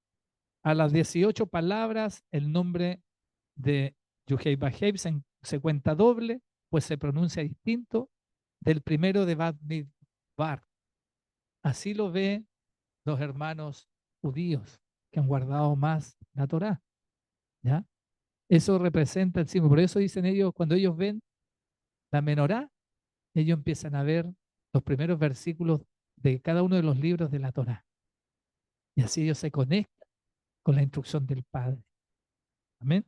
a las 18 palabras el nombre de Yuhei Baheib se cuenta doble, pues se pronuncia distinto del primero de Bad Midbar. Así lo ven los hermanos judíos que han guardado más la Torá. ¿Ya? Eso representa el símbolo. Por eso dicen ellos, cuando ellos ven la menorá, ellos empiezan a ver los primeros versículos de cada uno de los libros de la Torá. Y así ellos se conectan con la instrucción del Padre. Amén.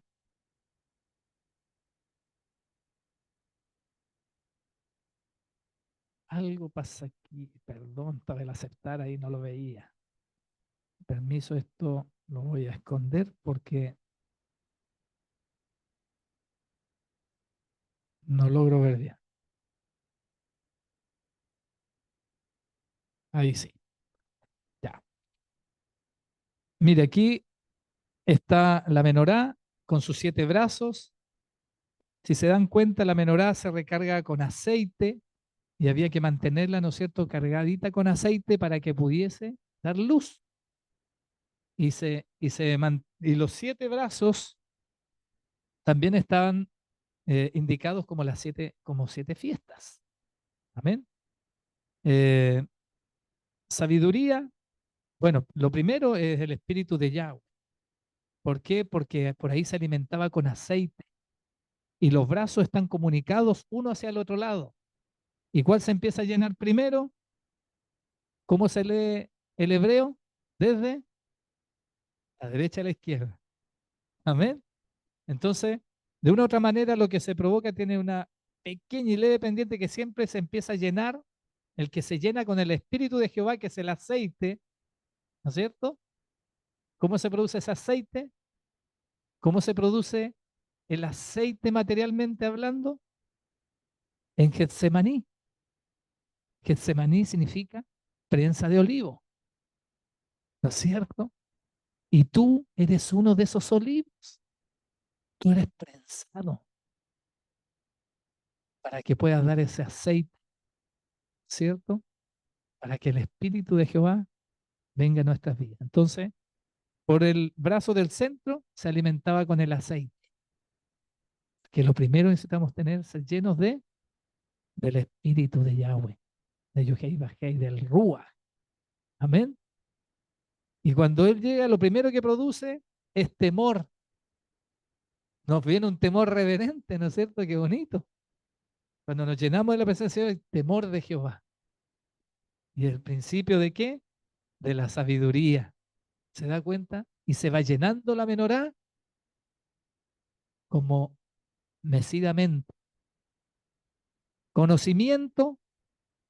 Algo pasa aquí, perdón, para el aceptar ahí no lo veía. Permiso, esto lo voy a esconder porque no logro ver bien. Ahí sí, ya. Mire, aquí está la menorá con sus 7 brazos. Si se dan cuenta, la menorá se recarga con aceite y había que mantenerla, ¿no es cierto?, cargadita con aceite para que pudiese dar luz. Y los 7 brazos también estaban indicados como como 7 fiestas. Amén. Eh, sabiduría, bueno, lo primero es el espíritu de Yahweh. ¿Por qué? Porque por ahí se alimentaba con aceite y los brazos están comunicados uno hacia el otro lado. ¿Y cuál se empieza a llenar primero? ¿Cómo se lee el hebreo? desde la derecha a la izquierda. Amén. Entonces, de una u otra manera, lo que se provoca tiene una pequeña y leve pendiente que siempre se empieza a llenar, el que se llena con el Espíritu de Jehová, que es el aceite, ¿no es cierto? ¿Cómo se produce ese aceite? ¿Cómo se produce el aceite materialmente hablando? En Getsemaní. Getsemaní significa prensa de olivo, ¿no es cierto? Y tú eres uno de esos olivos. Tú eres prensado para que puedas dar ese aceite, ¿cierto? Para que el Espíritu de Jehová venga a nuestras vidas. Entonces, por el brazo del centro se alimentaba con el aceite, que lo primero necesitamos tener, ser llenos del Espíritu de Yahweh, de Yohei Bajei, del Ruach. Amén. Y cuando Él llega, lo primero que produce es temor. Nos viene un temor reverente, ¿no es cierto? Qué bonito. Cuando nos llenamos de la presencia del temor de Jehová. ¿Y el principio de qué? De la sabiduría. ¿Se da cuenta? Y se va llenando la menorá como mecidamente. Conocimiento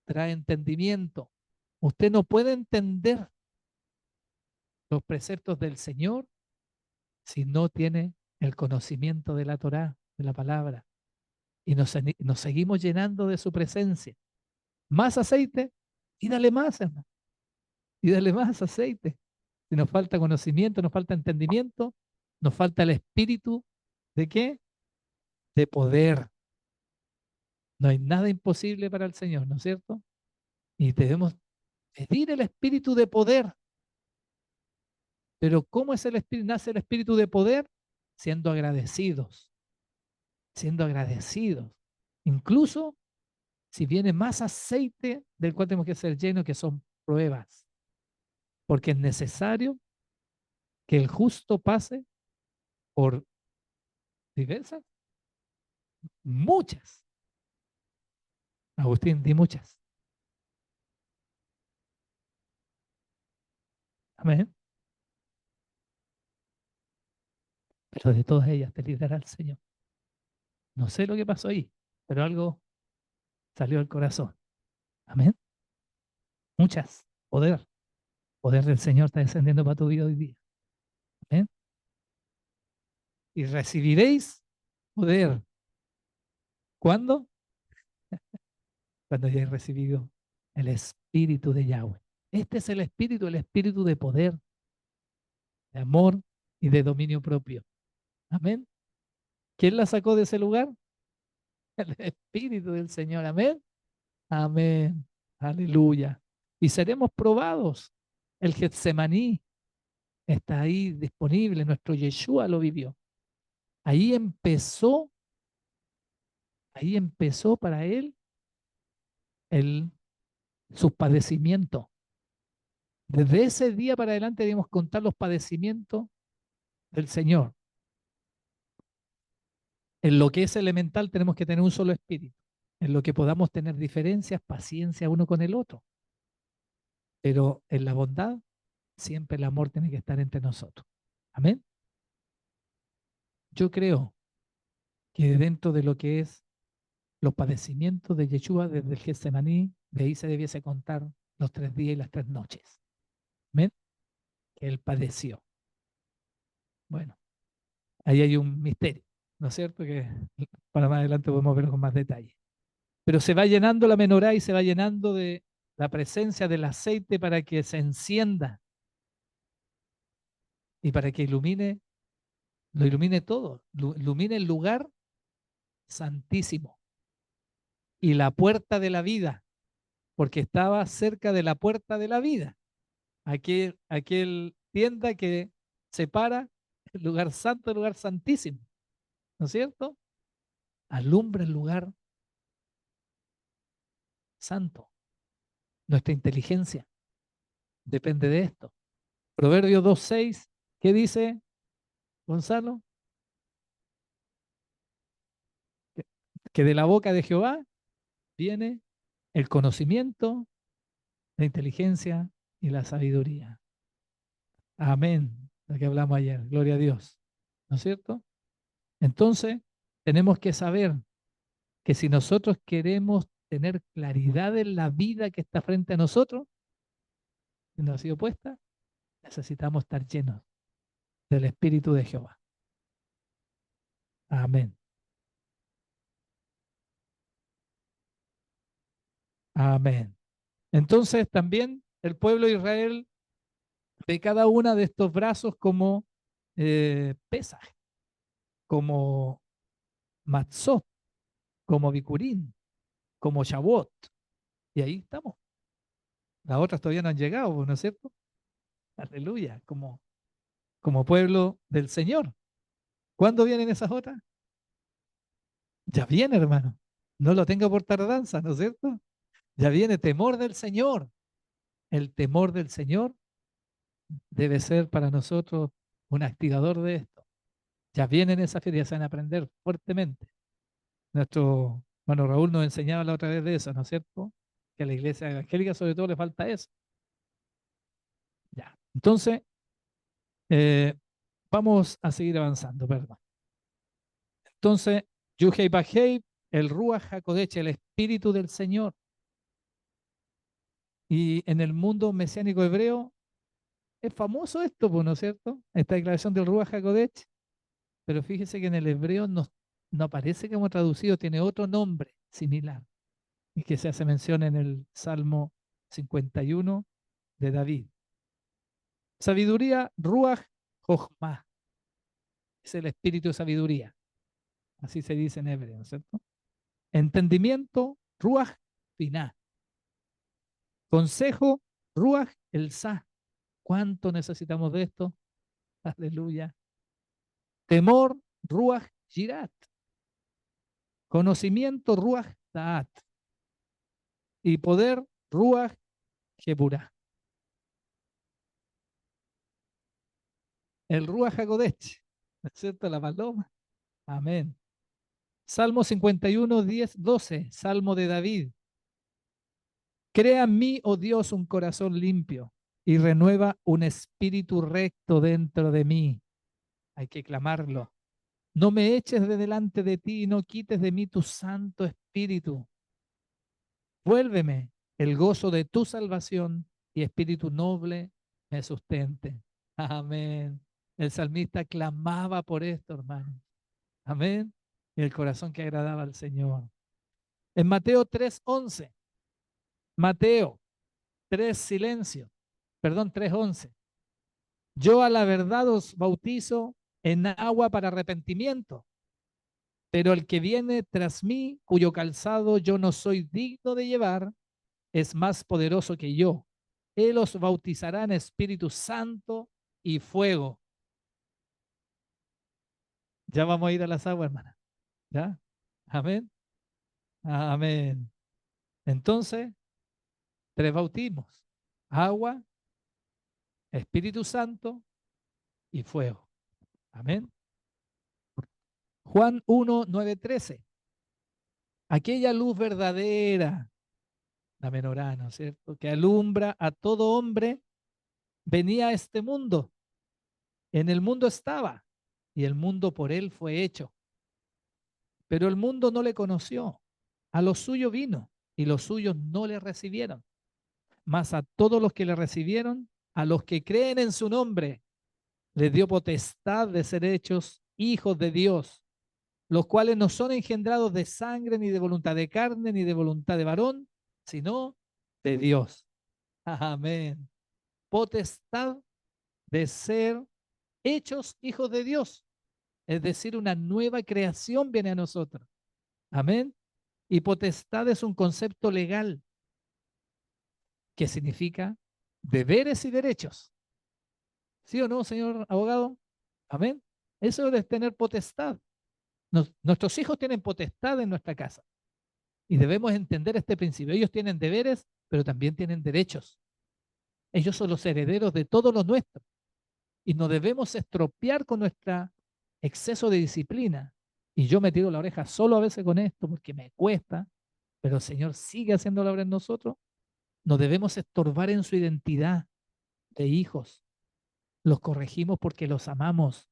trae entendimiento. Usted no puede entender los preceptos del Señor si no tiene el conocimiento de la Torá, de la palabra. Y nos seguimos llenando de su presencia. Más aceite y dale más, hermano. Y dale más aceite. Si nos falta conocimiento, nos falta entendimiento, nos falta el espíritu de qué? De poder. No hay nada imposible para el Señor, ¿no es cierto? Y debemos pedir el espíritu de poder. Pero ¿cómo es el espíritu? Nace el espíritu de poder siendo agradecidos, siendo agradecidos. Incluso si viene más aceite del cual tenemos que ser llenos, que son pruebas, porque es necesario que el justo pase por diversas, muchas. Agustín, di muchas. Amén. Pero de todas ellas te librará el Señor. No sé lo que pasó ahí, pero algo salió del corazón. Amén. Muchas. Poder. Poder del Señor está descendiendo para tu vida hoy día. Amén. Y recibiréis poder. ¿Cuándo? Cuando hayáis recibido el Espíritu de Yahweh. Este es el espíritu de poder, de amor y de dominio propio. Amén. ¿Quién la sacó de ese lugar? El Espíritu del Señor. Amén. Amén. Aleluya. Y seremos probados. El Getsemaní está ahí disponible. Nuestro Yeshua lo vivió. Ahí empezó, ahí empezó para él el, sus padecimientos. Desde ese día para adelante debemos contar los padecimientos del Señor. En lo que es elemental tenemos que tener un solo espíritu. En lo que podamos tener diferencias, paciencia uno con el otro. Pero en la bondad, siempre el amor tiene que estar entre nosotros. Amén. Yo creo que dentro de lo que es los padecimientos de Yeshua desde el Getsemaní, de ahí se debiese contar los 3 días y las 3 noches. Amén. Que él padeció. Bueno, ahí hay un misterio, ¿no es cierto? Que para más adelante podemos verlo con más detalle. Pero se va llenando la menorá y se va llenando de la presencia del aceite para que se encienda y para que ilumine, lo ilumine todo, ilumine el lugar santísimo y la puerta de la vida, porque estaba cerca de la puerta de la vida, aquel tienda que separa el lugar santo del lugar santísimo, ¿no es cierto? Alumbra el lugar santo. Nuestra inteligencia depende de esto. Proverbios 2:6, ¿qué dice Gonzalo? Que de la boca de Jehová viene el conocimiento, la inteligencia y la sabiduría. Amén. Lo que hablamos ayer. Gloria a Dios. ¿No es cierto? Entonces, tenemos que saber que si nosotros queremos tener claridad en la vida que está frente a nosotros, que nos ha sido puesta, necesitamos estar llenos del Espíritu de Jehová. Amén. Amén. Entonces también el pueblo de Israel ve cada una de estos brazos como Pesaj, como Matzot, como Bikurim, como Shavuot. Y ahí estamos. Las otras todavía no han llegado, ¿no es cierto? Aleluya, como pueblo del Señor. ¿Cuándo vienen esas otras? Ya viene, hermano. No lo tenga por tardanza, ¿no es cierto? Ya viene temor del Señor. El temor del Señor debe ser para nosotros un activador de esto. Ya vienen esas ferias, se van a aprender fuertemente. Nuestro hermano Raúl nos enseñaba la otra vez de eso, ¿no es cierto? Que a la iglesia evangélica sobre todo le falta eso. Ya. Entonces, eh, vamos a seguir avanzando, perdón. Entonces, Yuhei Bajei, el Ruach HaKodesh, el Espíritu del Señor. Y en el mundo mesiánico hebreo es famoso esto, pues, ¿no es cierto? Esta declaración del Ruach HaKodesh, pero fíjese que en el hebreo no aparece como traducido, tiene otro nombre similar, y que se hace mención en el Salmo 51 de David. Sabiduría, Ruach Jochma, es el espíritu de sabiduría, así se dice en hebreo, ¿no es cierto? Entendimiento, Ruach Binah. Consejo, Ruach el Sa. ¿Cuánto necesitamos de esto? Aleluya. Temor, Ruach Jirat. Conocimiento, Ruach Taat. Y poder, Ruach Jebura. El Ruach HaKodesh, ¿no es cierto? La paloma. Amén. Salmo 51, 10, 12. Salmo de David. Crea en mí, oh Dios, un corazón limpio y renueva un espíritu recto dentro de mí. Hay que clamarlo. No me eches de delante de ti y no quites de mí tu santo espíritu. Vuélveme el gozo de tu salvación y espíritu noble me sustente. Amén. El salmista clamaba por esto, hermano. Amén. Y el corazón que agradaba al Señor. En Mateo 3:11, Mateo 3, silencio, perdón, 3:11. Yo a la verdad os bautizo en agua para arrepentimiento, pero el que viene tras mí, cuyo calzado yo no soy digno de llevar, es más poderoso que yo. Él os bautizará en Espíritu Santo y fuego. Ya vamos a ir a las aguas, hermana. ¿Ya? Amén. Amén. Entonces, tres bautismos. Agua, Espíritu Santo y fuego. Amén. Juan 1, 9, 13. Aquella luz verdadera, la menorá, ¿no es cierto? Que alumbra a todo hombre, venía a este mundo. En el mundo estaba y el mundo por él fue hecho. Pero el mundo no le conoció. A lo suyo vino y los suyos no le recibieron. Mas a todos los que le recibieron, a los que creen en su nombre, les dio potestad de ser hechos hijos de Dios, los cuales no son engendrados de sangre, ni de voluntad de carne, ni de voluntad de varón, sino de Dios. Amén. Potestad de ser hechos hijos de Dios. Es decir, una nueva creación viene a nosotros. Amén. Y potestad es un concepto legal que significa deberes y derechos. ¿Sí o no, señor abogado? Amén. Eso es tener potestad. Nuestros hijos tienen potestad en nuestra casa y debemos entender este principio. Ellos tienen deberes, pero también tienen derechos. Ellos son los herederos de todo lo nuestro y no debemos estropear con nuestro exceso de disciplina. Y yo me tiro la oreja solo a veces con esto porque me cuesta, pero el Señor sigue haciendo la obra en nosotros. No debemos estorbar en su identidad de hijos. Los corregimos porque los amamos.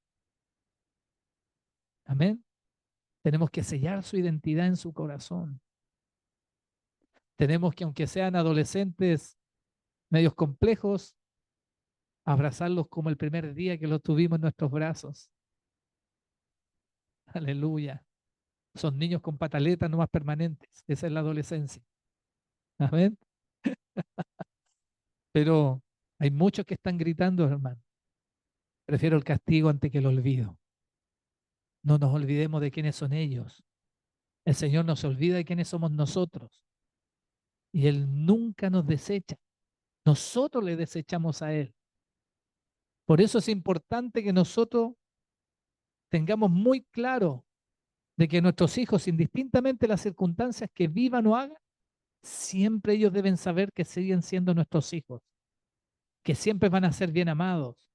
Amén. Tenemos que sellar su identidad en su corazón. Tenemos que, aunque sean adolescentes medios complejos, abrazarlos como el primer día que los tuvimos en nuestros brazos. Aleluya. Son niños con pataletas no más permanentes. Esa es la adolescencia. Amén. Pero hay muchos que están gritando, hermano. Prefiero el castigo antes que el olvido. No nos olvidemos de quiénes son ellos. El Señor no se olvida de quiénes somos nosotros. Y Él nunca nos desecha. Nosotros le desechamos a Él. Por eso es importante que nosotros tengamos muy claro de que nuestros hijos, indistintamente de las circunstancias que vivan o hagan, siempre ellos deben saber que siguen siendo nuestros hijos, que siempre van a ser bien amados,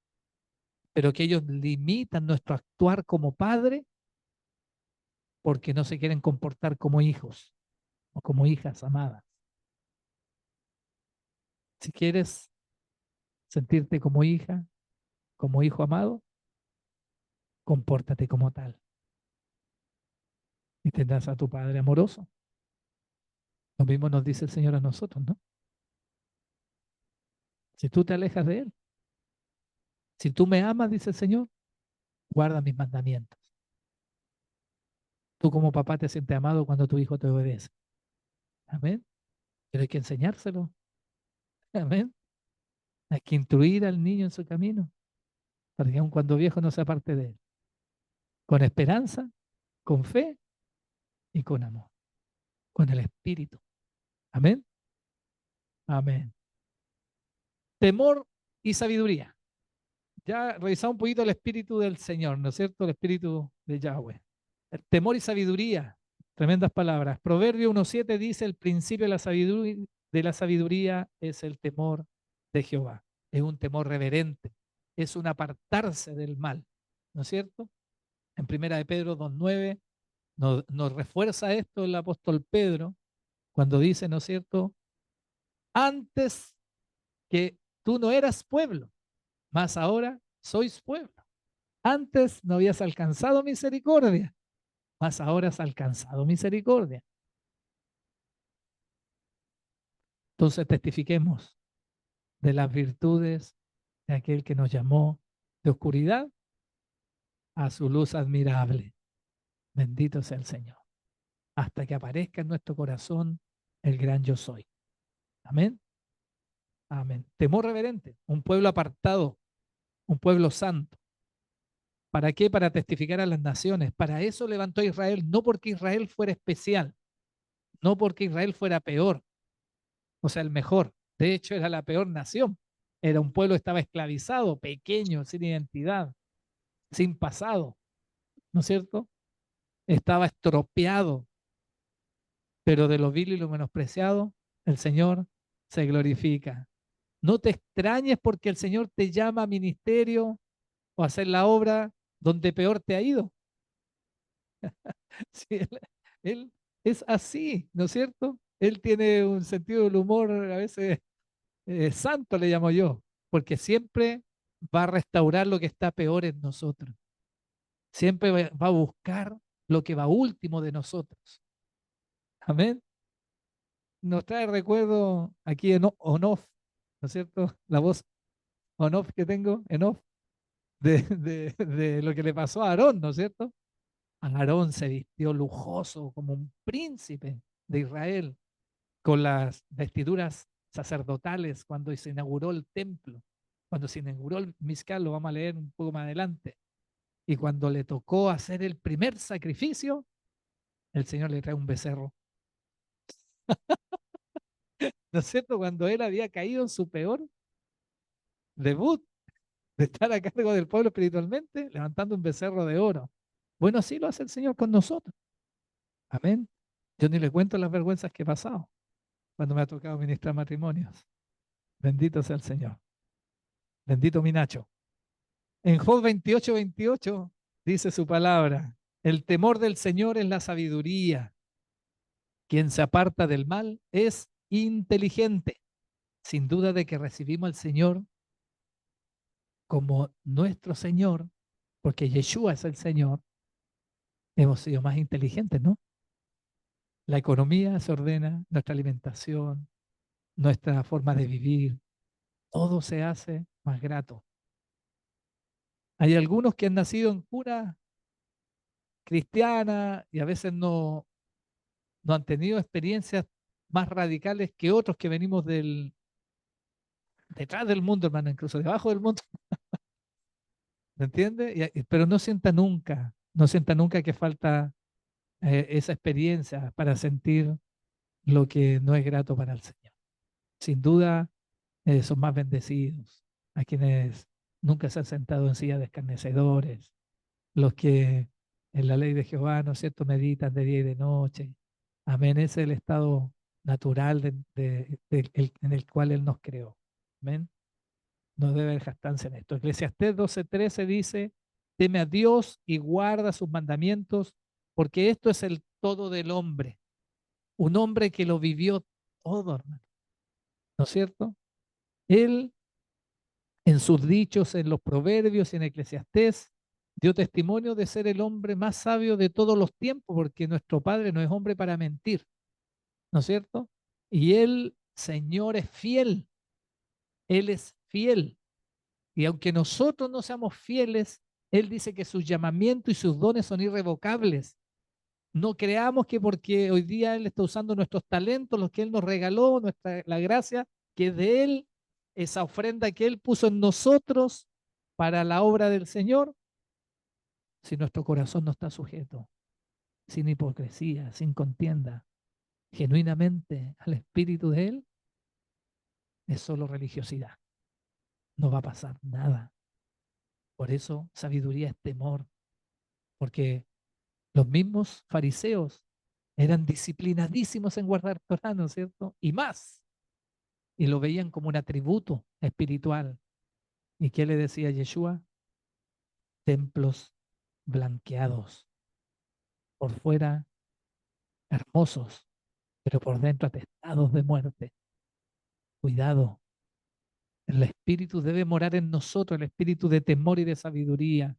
pero que ellos limitan nuestro actuar como padre porque no se quieren comportar como hijos o como hijas amadas. Si quieres sentirte como hija, como hijo amado, compórtate como tal y tendrás a tu Padre amoroso. Lo mismo nos dice el Señor a nosotros, ¿no? Si tú te alejas de Él, si tú me amas, dice el Señor, guarda mis mandamientos. Tú como papá te sientes amado cuando tu hijo te obedece. Amén. Pero hay que enseñárselo. Amén. Hay que instruir al niño en su camino, para que aun cuando viejo no se aparte de él. Con esperanza, con fe y con amor. Con el Espíritu. Amén. Amén. Temor y sabiduría. Ya revisamos un poquito el Espíritu del Señor, ¿no es cierto? El Espíritu de Yahweh. El temor y sabiduría. Tremendas palabras. Proverbio 1.7 dice, el principio de la sabiduría es el temor de Jehová. Es un temor reverente. Es un apartarse del mal. ¿No es cierto? En Primera de Pedro 2.9 nos refuerza esto el apóstol Pedro cuando dice, ¿no es cierto? Antes que tú no eras pueblo, mas ahora sois pueblo. Antes no habías alcanzado misericordia, mas ahora has alcanzado misericordia. Entonces testifiquemos de las virtudes de aquel que nos llamó de oscuridad a su luz admirable. Bendito sea el Señor. Hasta que aparezca en nuestro corazón el gran yo soy. Amén. Amén. Temor reverente, un pueblo apartado, un pueblo santo. ¿Para qué? Para testificar a las naciones. Para eso levantó a Israel, no porque Israel fuera especial, no porque Israel fuera peor, o sea, el mejor. De hecho, era la peor nación. Era un pueblo que estaba esclavizado, pequeño, sin identidad, sin pasado, ¿no es cierto? Estaba estropeado, pero de lo vil y lo menospreciado, el Señor se glorifica. No te extrañes porque el Señor te llama a ministerio o a hacer la obra donde peor te ha ido. Sí, él es así, ¿no es cierto? Él tiene un sentido del humor a veces santo, le llamo yo, porque siempre va a restaurar lo que está peor en nosotros. Siempre va a buscar lo que va último de nosotros. Amén. Nos trae recuerdo aquí en on-off, ¿no es cierto? La voz on-off que tengo, en off, de lo que le pasó a Aarón, ¿no es cierto? Aarón se vistió lujoso como un príncipe de Israel, con las vestiduras sacerdotales cuando se inauguró el templo, cuando se inauguró el Mizcal, lo vamos a leer un poco más adelante, y cuando le tocó hacer el primer sacrificio, el Señor le trae un becerro. ¿No es cierto? Cuando él había caído en su peor debut de estar a cargo del pueblo espiritualmente, levantando un becerro de oro. Bueno, así lo hace el Señor con nosotros. Amén. Yo ni le cuento las vergüenzas que he pasado cuando me ha tocado ministrar matrimonios. Bendito sea el Señor. Bendito mi Nacho. En Job 28:28 dice su palabra, el temor del Señor es la sabiduría. Quien se aparta del mal es inteligente. Sin duda de que recibimos al Señor como nuestro Señor, porque Yeshua es el Señor, hemos sido más inteligentes, ¿no? La economía se ordena, nuestra alimentación, nuestra forma de vivir, todo se hace más grato. Hay algunos que han nacido en cuna cristiana y a veces no han tenido experiencias más radicales que otros que venimos detrás del mundo, hermano, incluso debajo del mundo, ¿me entiende? Pero no sienta nunca que falta esa experiencia para sentir lo que no es grato para el Señor. Sin duda, son más bendecidos a quienes nunca se han sentado en silla de escarnecedores, los que en la ley de Jehová, ¿no es cierto?, meditan de día y de noche. Amén, ese es el estado natural en el cual Él nos creó. Amén. No debe haber jactancia en esto. Eclesiastés 12:13 dice, teme a Dios y guarda sus mandamientos, porque esto es el todo del hombre. Un hombre que lo vivió todo, hermano. ¿No es cierto? Él, en sus dichos, en los proverbios y en Eclesiastés, dio testimonio de ser el hombre más sabio de todos los tiempos, porque nuestro Padre no es hombre para mentir, ¿no es cierto? Y Él, Señor, es fiel. Él es fiel. Y aunque nosotros no seamos fieles, Él dice que sus llamamientos y sus dones son irrevocables. No creamos que porque hoy día Él está usando nuestros talentos, los que Él nos regaló, la gracia, que de Él, esa ofrenda que Él puso en nosotros para la obra del Señor, si nuestro corazón no está sujeto, sin hipocresía, sin contienda, genuinamente al Espíritu de Él, es solo religiosidad. No va a pasar nada. Por eso sabiduría es temor, porque los mismos fariseos eran disciplinadísimos en guardar Torah, ¿no es cierto? Y más, y lo veían como un atributo espiritual. ¿Y qué le decía Yeshua? Templos blanqueados, por fuera hermosos, pero por dentro atestados de muerte. Cuidado, el espíritu debe morar en nosotros, el espíritu de temor y de sabiduría.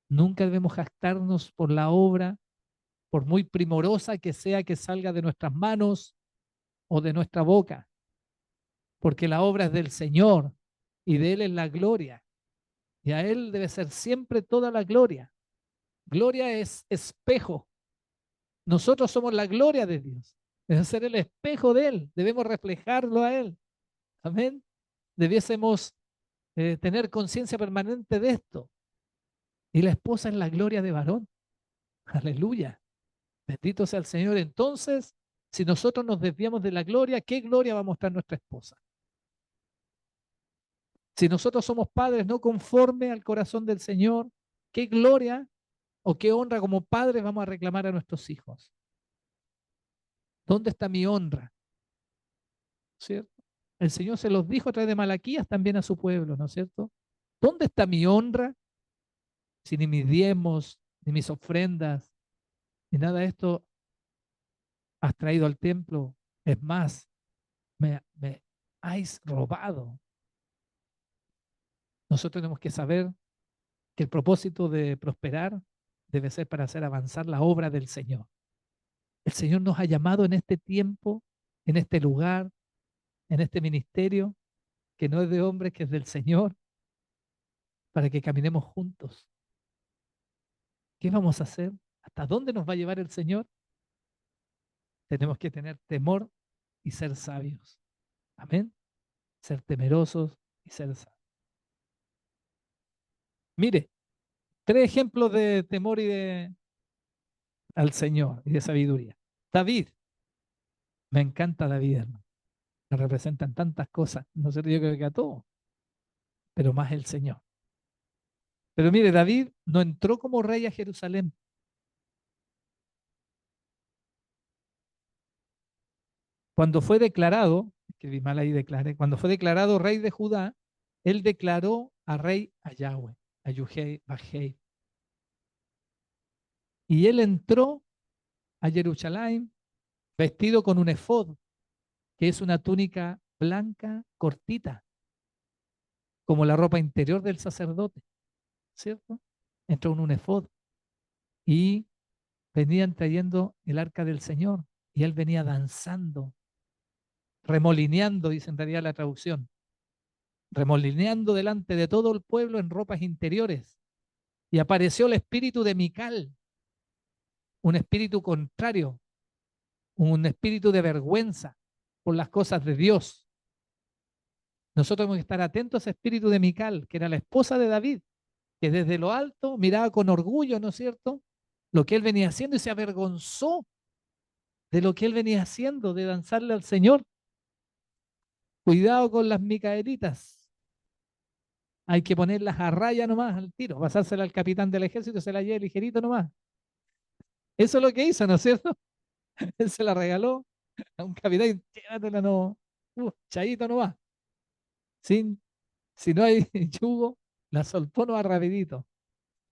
Nunca debemos jactarnos por la obra, por muy primorosa que sea que salga de nuestras manos o de nuestra boca, porque la obra es del Señor y de Él es la gloria. Y a Él debe ser siempre toda la gloria. Gloria es espejo. Nosotros somos la gloria de Dios. Debe ser el espejo de Él. Debemos reflejarlo a Él. Amén. Debiésemos tener conciencia permanente de esto. Y la esposa es la gloria de varón. Aleluya. Bendito sea el Señor. Entonces, si nosotros nos desviamos de la gloria, ¿qué gloria va a mostrar nuestra esposa? Si nosotros somos padres no conforme al corazón del Señor, ¿qué gloria o qué honra como padres vamos a reclamar a nuestros hijos? ¿Dónde está mi honra? ¿Cierto? El Señor se los dijo a través de Malaquías también a su pueblo, ¿no es cierto? ¿Dónde está mi honra? Si ni mis diezmos, ni mis ofrendas, ni nada de esto has traído al templo. Es más, me has robado. Nosotros tenemos que saber que el propósito de prosperar debe ser para hacer avanzar la obra del Señor. El Señor nos ha llamado en este tiempo, en este lugar, en este ministerio, que no es de hombres, que es del Señor, para que caminemos juntos. ¿Qué vamos a hacer? ¿Hasta dónde nos va a llevar el Señor? Tenemos que tener temor y ser sabios. Amén. Ser temerosos y ser sabios. Mire, tres ejemplos de temor al Señor y de sabiduría. David, me encanta David, hermano. Me representan tantas cosas. No sé, yo creo que a todos, pero más el Señor. Pero mire, David no entró como rey a Jerusalén. Cuando fue declarado, escribí mal ahí, declaré, cuando fue declarado rey de Judá, él declaró a rey a Yahweh, a Yuhei, Bajei. Y él entró a Jerusalén vestido con un efod, que es una túnica blanca cortita. como la ropa interior del sacerdote, ¿cierto? Entró en un efod y venían trayendo el arca del Señor y él venía danzando, remolineando, dice en realidad la traducción, remolineando delante de todo el pueblo en ropas interiores. Y apareció el espíritu de Mical, un espíritu contrario, un espíritu de vergüenza por las cosas de Dios. Nosotros tenemos que estar atentos a ese espíritu de Mical, que era la esposa de David, que desde lo alto miraba con orgullo, ¿no es cierto?, lo que él venía haciendo y se avergonzó de lo que él venía haciendo, de danzarle al Señor. Cuidado con las micaelitas. Hay que ponerlas a raya nomás al tiro, pasársela al capitán del ejército, se la lleva ligerito nomás. Eso es lo que hizo, ¿no es cierto? Él se la regaló a un capitán, llévatela no, chayito nomás. Sin, si no hay yugo, la soltó nomás rapidito.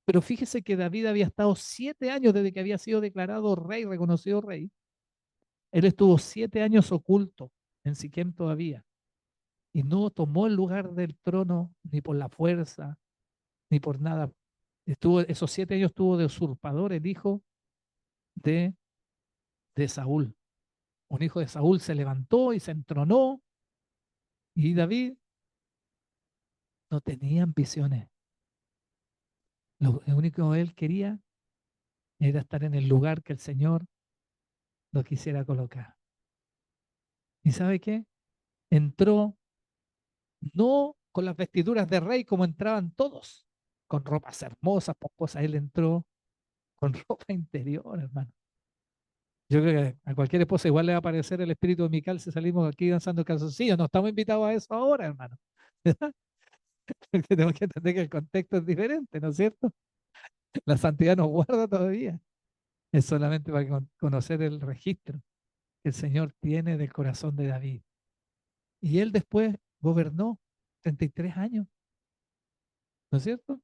Pero fíjese que David había estado 7 años desde que había sido declarado rey, reconocido rey. Él estuvo 7 años oculto en Siquem todavía y no tomó el lugar del trono ni por la fuerza ni por nada. Esos 7 años estuvo de usurpador, el hijo de, de Saúl. Un hijo de Saúl se levantó y se entronó y David no tenía ambiciones. Lo único que él quería era estar en el lugar que el Señor lo quisiera colocar. ¿Y sabe qué? Entró no con las vestiduras de rey como entraban todos, con ropas hermosas, pomposas. Él entró con ropa interior, hermano. Yo creo que a cualquier esposa igual le va a aparecer el espíritu de Mical si salimos aquí danzando calzoncillos. No estamos invitados a eso ahora, hermano. Porque tenemos que entender que el contexto es diferente, ¿no es cierto? La santidad nos guarda todavía. Es solamente para conocer el registro que el Señor tiene del corazón de David. Y él después gobernó 33 años, ¿no es cierto?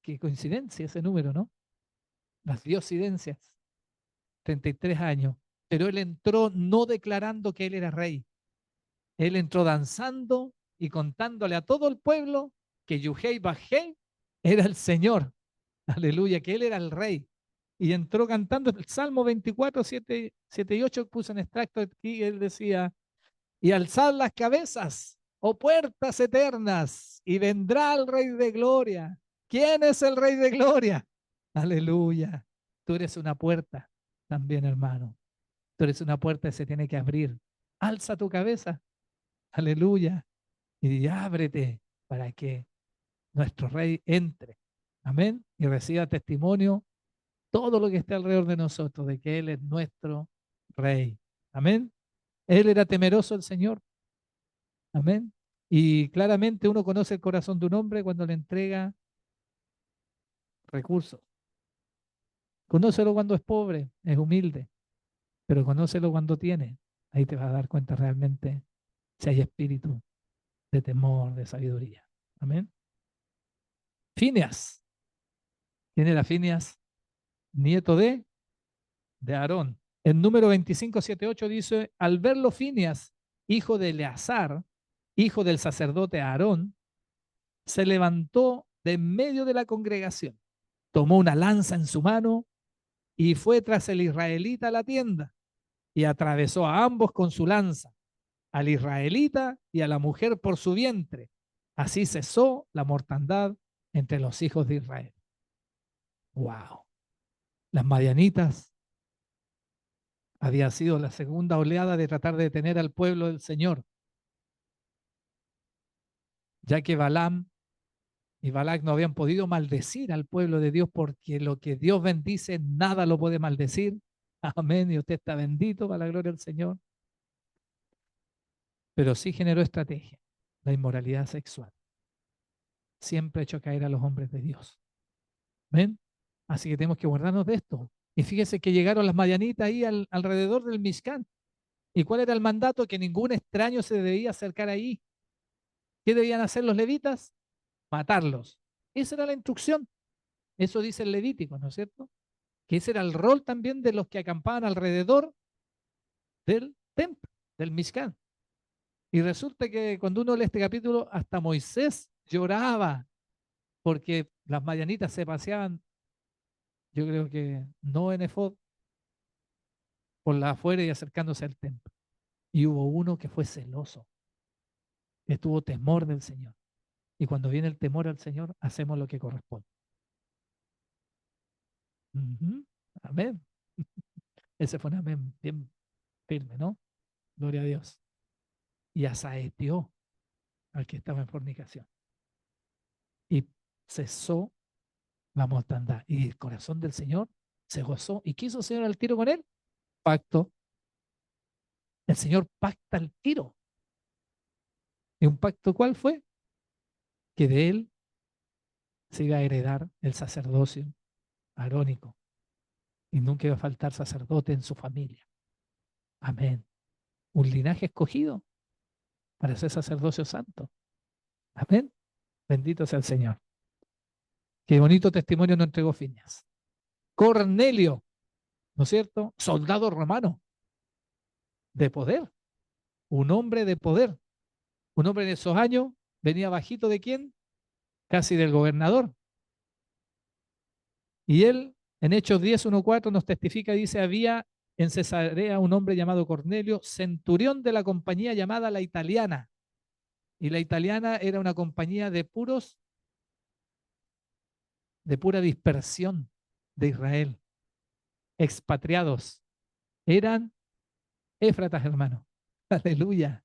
Qué coincidencia ese número, ¿no? Las diosidencias, 33 años. Pero él entró no declarando que él era rey. Él entró danzando y contándole a todo el pueblo que Yuhei Bajei era el Señor. Aleluya, que él era el rey. Y entró cantando el Salmo 24, 7, 7 y 8, puse en extracto aquí, él decía, y alzad las cabezas, oh puertas eternas, y vendrá el Rey de Gloria. ¿Quién es el Rey de Gloria? Aleluya. Tú eres una puerta también, hermano. Tú eres una puerta que se tiene que abrir. Alza tu cabeza. Aleluya. Y ábrete para que nuestro Rey entre. Amén. Y reciba testimonio todo lo que esté alrededor de nosotros de que Él es nuestro Rey. Amén. Él era temeroso del Señor. Amén. Y claramente uno conoce el corazón de un hombre cuando le entrega recursos. Conócelo cuando es pobre, es humilde, pero conócelo cuando tiene. Ahí te vas a dar cuenta realmente si hay espíritu de temor, de sabiduría. Amén. Fineas. ¿Quién era Fineas? Nieto de Aarón. El número 2578 dice, al verlo Fineas, hijo de Eleazar, hijo del sacerdote Aarón, se levantó de en medio de la congregación, tomó una lanza en su mano y fue tras el israelita a la tienda y atravesó a ambos con su lanza, al israelita y a la mujer por su vientre. Así cesó la mortandad entre los hijos de Israel. ¡Wow! Las madianitas había sido la segunda oleada de tratar de detener al pueblo del Señor, ya que Balaam y Balac no habían podido maldecir al pueblo de Dios porque lo que Dios bendice nada lo puede maldecir. Amén. Y usted está bendito para la gloria del Señor. Pero sí generó estrategia, la inmoralidad sexual. Siempre ha hecho caer a los hombres de Dios. ¿Ven? Así que tenemos que guardarnos de esto. Y fíjese que llegaron las madianitas ahí alrededor del Mishkan. ¿Y cuál era el mandato? Que ningún extraño se debía acercar ahí. ¿Qué debían hacer los levitas? Matarlos. Esa era la instrucción. Eso dice el Levítico, ¿no es cierto? Que ese era el rol también de los que acampaban alrededor del templo, del Mishkan. Y resulta que cuando uno lee este capítulo, hasta Moisés lloraba porque las madianitas se paseaban, yo creo que no en efod, por la afuera y acercándose al templo. Y hubo uno que fue celoso, que tuvo temor del Señor. Y cuando viene el temor al Señor, hacemos lo que corresponde. Ujú. Amén. Ese fue un amén bien firme, ¿no? Gloria a Dios. Y asaeteó al que estaba en fornicación. Y cesó la mortandad. Y el corazón del Señor se gozó. ¿Y qué hizo el Señor al tiro con él? Pacto. El Señor pacta al tiro. ¿Y un pacto cuál fue? Que de él se iba a heredar el sacerdocio arónico. Y nunca iba a faltar sacerdote en su familia. Amén. Un linaje escogido para ser sacerdocio santo. Amén. Bendito sea el Señor. Qué bonito testimonio nos entregó Fineas. Cornelio, ¿no es cierto? Soldado romano de poder, un hombre de poder, un hombre en esos años venía bajito de quién, casi del gobernador. Y él, en Hechos 10, 1:4 nos testifica, dice, había en Cesarea un hombre llamado Cornelio, centurión de la compañía llamada La Italiana. Y La Italiana era una compañía de puros, de pura dispersión de Israel, expatriados. Eran éfratas, hermano. Aleluya.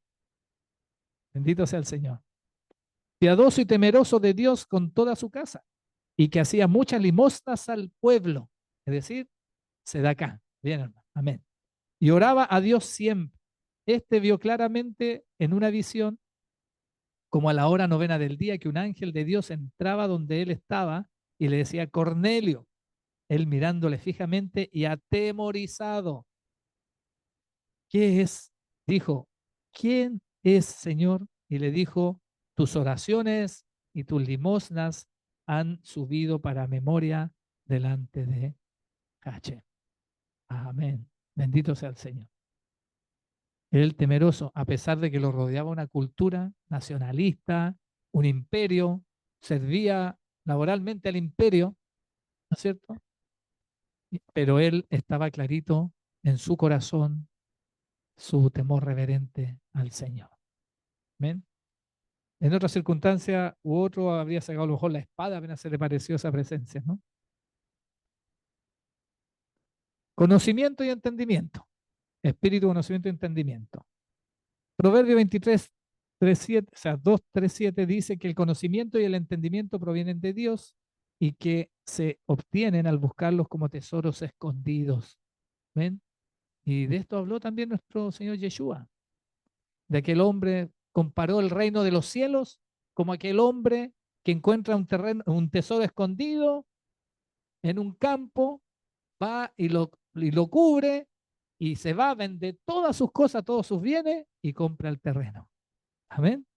Bendito sea el Señor. Piadoso y temeroso de Dios con toda su casa, y que hacía muchas limosnas al pueblo. Es decir, se da acá. Bien, hermano. Amén. Y oraba a Dios siempre. Este vio claramente en una visión, como a la hora novena del día, que un ángel de Dios entraba donde él estaba y le decía, Cornelio, él mirándole fijamente y atemorizado. ¿Qué es? Dijo, ¿quién es, Señor? Y le dijo, tus oraciones y tus limosnas han subido para memoria delante de Hache. Amén. Bendito sea el Señor. Él temeroso, a pesar de que lo rodeaba una cultura nacionalista, un imperio, servía laboralmente al imperio, ¿no es cierto? Pero él estaba clarito en su corazón su temor reverente al Señor. Amén. En otra circunstancia u otro habría sacado a lo mejor la espada apenas se le pareció esa presencia, ¿no? Conocimiento y entendimiento. Espíritu, conocimiento y entendimiento. Proverbio 23, 3:7, o sea, 2:3:7 dice que el conocimiento y el entendimiento provienen de Dios y que se obtienen al buscarlos como tesoros escondidos. ¿Ven? Y de esto habló también nuestro Señor Yeshua. De aquel hombre comparó el reino de los cielos como aquel hombre que encuentra un terreno, un tesoro escondido en un campo, va y lo cubre y se va, vende todas sus cosas, todos sus bienes y compra el terreno. Amén.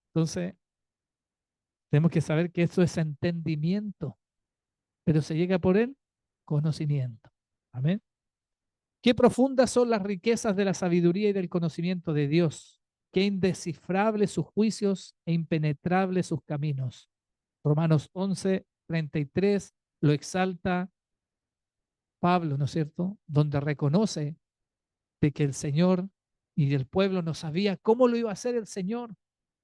Entonces, tenemos que saber que eso es entendimiento, pero se llega por el conocimiento. Amén. Qué profundas son las riquezas de la sabiduría y del conocimiento de Dios. Qué indescifrables sus juicios e impenetrables sus caminos. Romanos 11:33 lo exalta Pablo, ¿no es cierto? Donde reconoce de que el Señor y el pueblo no sabía cómo lo iba a hacer el Señor,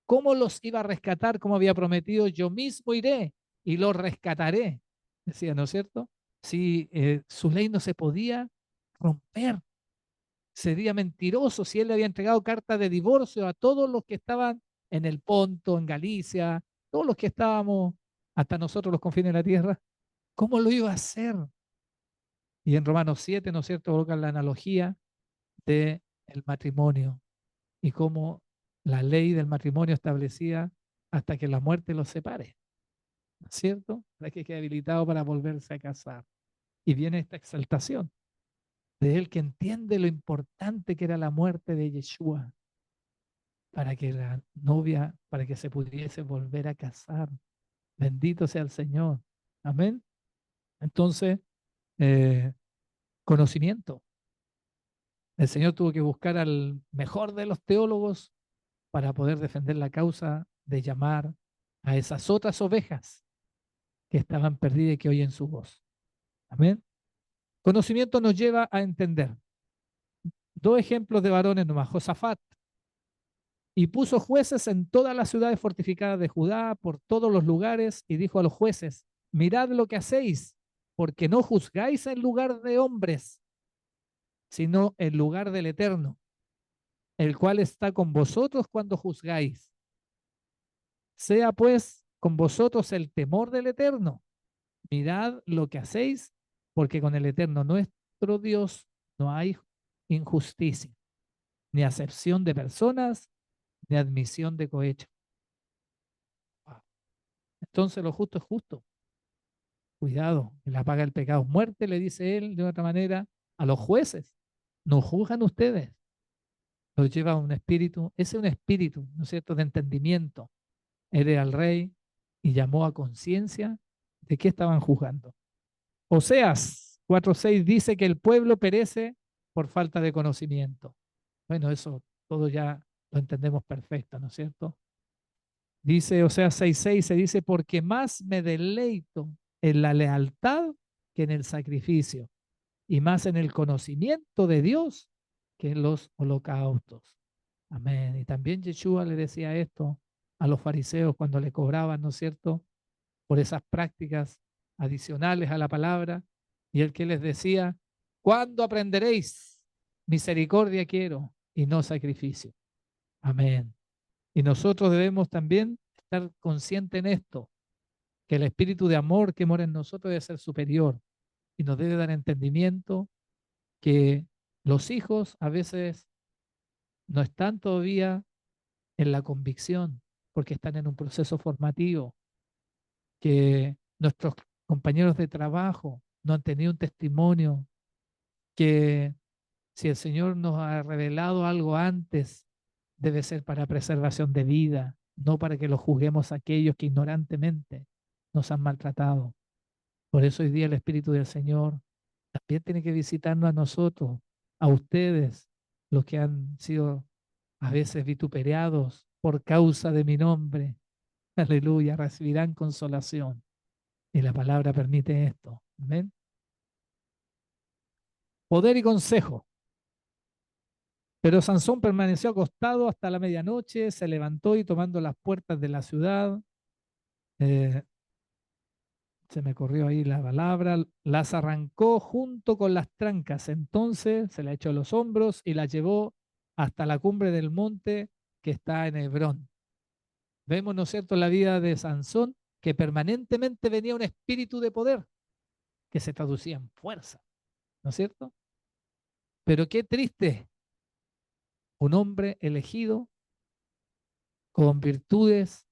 cómo los iba a rescatar, como había prometido, yo mismo iré y los rescataré, decía, ¿no es cierto? Si su ley no se podía romper, sería mentiroso si él le había entregado carta de divorcio a todos los que estaban en el Ponto, en Galicia, todos los que estábamos, hasta nosotros los confines de la tierra, ¿cómo lo iba a hacer? Y en Romanos 7, ¿no es cierto?, colocan la analogía de el matrimonio y cómo la ley del matrimonio establecía hasta que la muerte los separe, ¿no es cierto? Para que quede habilitado para volverse a casar. Y viene esta exaltación de él que entiende lo importante que era la muerte de Yeshua para que la novia, para que se pudiese volver a casar. Bendito sea el Señor. Amén. Entonces, eh, conocimiento. El Señor tuvo que buscar al mejor de los teólogos para poder defender la causa de llamar a esas otras ovejas que estaban perdidas y que oyen su voz. Amén. Conocimiento nos lleva a entender. Dos ejemplos de varones nomás. Josafat. Y puso jueces en todas las ciudades fortificadas de Judá, por todos los lugares, y dijo a los jueces, mirad lo que hacéis, porque no juzgáis en lugar de hombres, sino en lugar del Eterno, el cual está con vosotros cuando juzgáis. Sea pues con vosotros el temor del Eterno. Mirad lo que hacéis, porque con el Eterno nuestro Dios no hay injusticia, ni acepción de personas, ni admisión de cohecho. Entonces lo justo es justo. Cuidado, la paga del pecado es muerte, le dice él de otra manera a los jueces. No juzgan ustedes, los lleva a un espíritu, ese es un espíritu, ¿no es cierto?, de entendimiento. Era al rey y llamó a conciencia de qué estaban juzgando. Oseas 4:6 dice que el pueblo perece por falta de conocimiento. Bueno, eso todo ya lo entendemos perfecto, ¿no es cierto? Dice Oseas 6:6, se dice, porque más me deleito en la lealtad que en el sacrificio, y más en el conocimiento de Dios que en los holocaustos. Amén. Y también Yeshua le decía esto a los fariseos cuando le cobraban, ¿no es cierto?, por esas prácticas adicionales a la palabra, y el que les decía, ¿cuándo aprenderéis? Misericordia quiero y no sacrificio. Amén. Y nosotros debemos también estar conscientes en esto, que el espíritu de amor que mora en nosotros debe ser superior y nos debe dar entendimiento que los hijos a veces no están todavía en la convicción porque están en un proceso formativo, que nuestros compañeros de trabajo no han tenido un testimonio, que si el Señor nos ha revelado algo antes, debe ser para preservación de vida, no para que lo juzguemos a aquellos que ignorantemente nos han maltratado. Por eso hoy día el Espíritu del Señor también tiene que visitarnos a nosotros, a ustedes, los que han sido a veces vituperados por causa de mi nombre. Aleluya, recibirán consolación. Y la palabra permite esto. Amén. Poder y consejo. Pero Sansón permaneció acostado hasta la medianoche, se levantó y tomando las puertas de la ciudad, eh, se me corrió ahí la palabra, las arrancó junto con las trancas. Entonces se la echó a los hombros y la llevó hasta la cumbre del monte que está en Hebrón. Vemos, ¿no es cierto?, la vida de Sansón, que permanentemente venía un espíritu de poder que se traducía en fuerza, ¿no es cierto? Pero qué triste, un hombre elegido con virtudes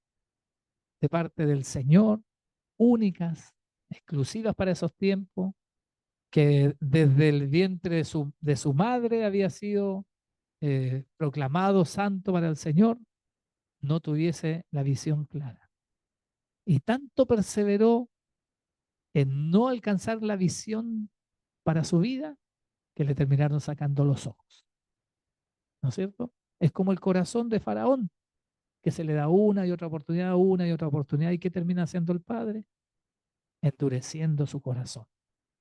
de parte del Señor, únicas, exclusivas para esos tiempos, que desde el vientre de su madre había sido proclamado santo para el Señor, no tuviese la visión clara. Y tanto perseveró en no alcanzar la visión para su vida que le terminaron sacando los ojos. ¿No es cierto? Es como el corazón de Faraón, que se le da una y otra oportunidad, y ¿qué termina haciendo el Padre? Endureciendo su corazón,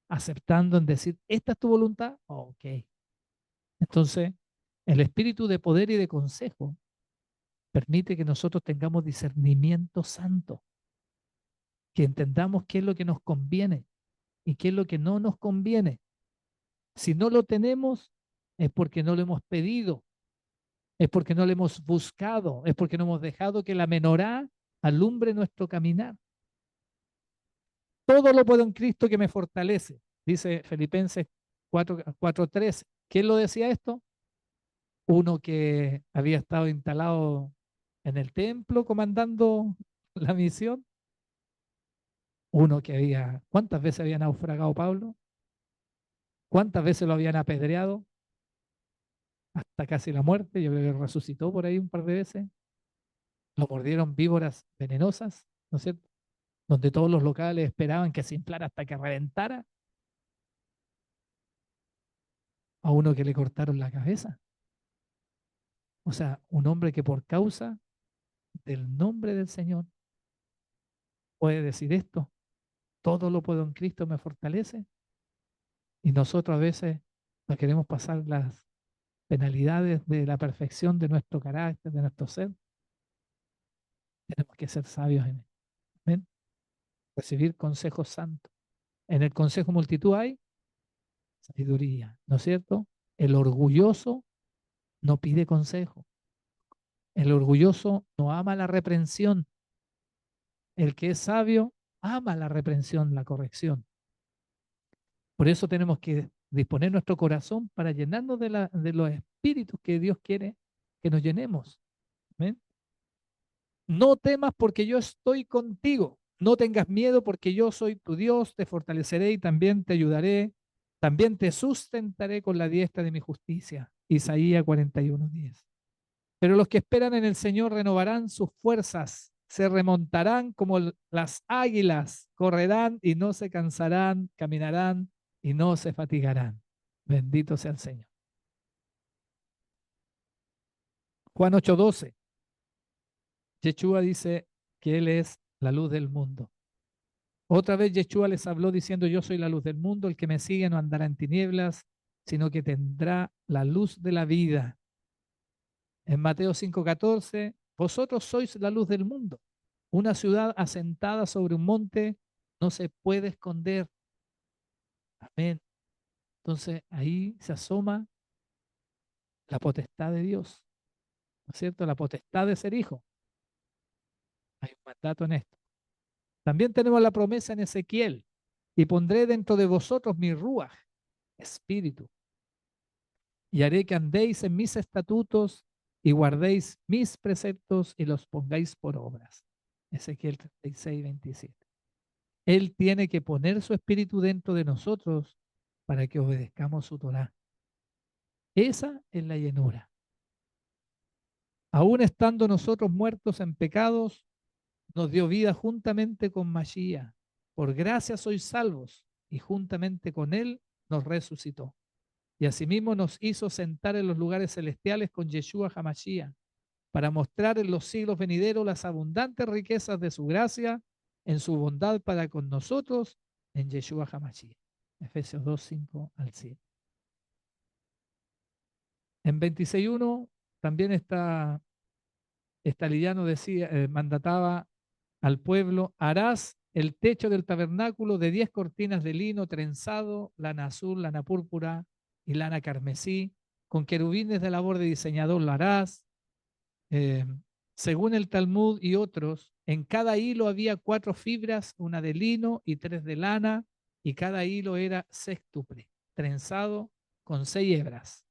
aceptando en decir, ¿esta es tu voluntad? Ok. Entonces, el espíritu de poder y de consejo permite que nosotros tengamos discernimiento santo, que entendamos qué es lo que nos conviene y qué es lo que no nos conviene. Si no lo tenemos, es porque no lo hemos pedido, es porque no lo hemos buscado, es porque no hemos dejado que la menorá alumbre nuestro caminar. Todo lo puedo en Cristo que me fortalece, dice Filipenses 4:13. ¿Quién lo decía esto? Uno que había estado instalado en el templo comandando la misión, uno que había, ¿cuántas veces había naufragado Pablo? ¿Cuántas veces lo habían apedreado? Hasta casi la muerte, yo creo que resucitó por ahí un par de veces. Lo mordieron víboras venenosas, ¿no es cierto? Donde todos los locales esperaban que se inflara hasta que reventara. A uno que le cortaron la cabeza. O sea, un hombre que por causa del nombre del Señor puede decir esto, todo lo puedo en Cristo me fortalece. Y nosotros a veces no queremos pasar las penalidades de la perfección de nuestro carácter, de nuestro ser. Tenemos que ser sabios en él. Amén. Recibir consejos santos. En el consejo multitud hay sabiduría, ¿no es cierto? El orgulloso no pide consejo. El orgulloso no ama la reprensión. El que es sabio ama la reprensión, la corrección. Por eso tenemos que disponer nuestro corazón para llenarnos de los espíritus que Dios quiere que nos llenemos. ¿Amén? No temas porque yo estoy contigo. No tengas miedo porque yo soy tu Dios, te fortaleceré y también te ayudaré. También te sustentaré con la diestra de mi justicia. Isaías 41:10. Pero los que esperan en el Señor renovarán sus fuerzas, se remontarán como las águilas, correrán y no se cansarán, caminarán y no se fatigarán. Bendito sea el Señor. Juan 8:12. Yeshua dice que Él es la luz del mundo. Otra vez Yeshua les habló diciendo, yo soy la luz del mundo, el que me sigue no andará en tinieblas, sino que tendrá la luz de la vida. En Mateo 5:14, vosotros sois la luz del mundo. Una ciudad asentada sobre un monte no se puede esconder. Amén. Entonces ahí se asoma la potestad de Dios, ¿no es cierto? La potestad de ser hijo. Hay un mandato en esto. También tenemos la promesa en Ezequiel, y pondré dentro de vosotros mi ruaj, espíritu, y haré que andéis en mis estatutos y guardéis mis preceptos y los pongáis por obras. Ezequiel 36:27. Él tiene que poner su espíritu dentro de nosotros para que obedezcamos su Torah. Esa es la llenura. Aún estando nosotros muertos en pecados, nos dio vida juntamente con Mashiach. Por gracia sois salvos, y juntamente con Él nos resucitó. Y asimismo nos hizo sentar en los lugares celestiales con Yeshua Hamashiach, para mostrar en los siglos venideros las abundantes riquezas de su gracia, en su bondad para con nosotros, en Yeshua Hamashiach. Efesios 2:5-7. En 26:1 también Estaliano decía, mandataba al pueblo, harás el techo del tabernáculo de 10 cortinas de lino trenzado, lana azul, lana púrpura y lana carmesí, con querubines de labor de diseñador lo harás. Eh, Según el Talmud y otros, en cada hilo había 4 fibras, una de lino y 3 de lana, y cada hilo era sextuple, trenzado con 6 hebras.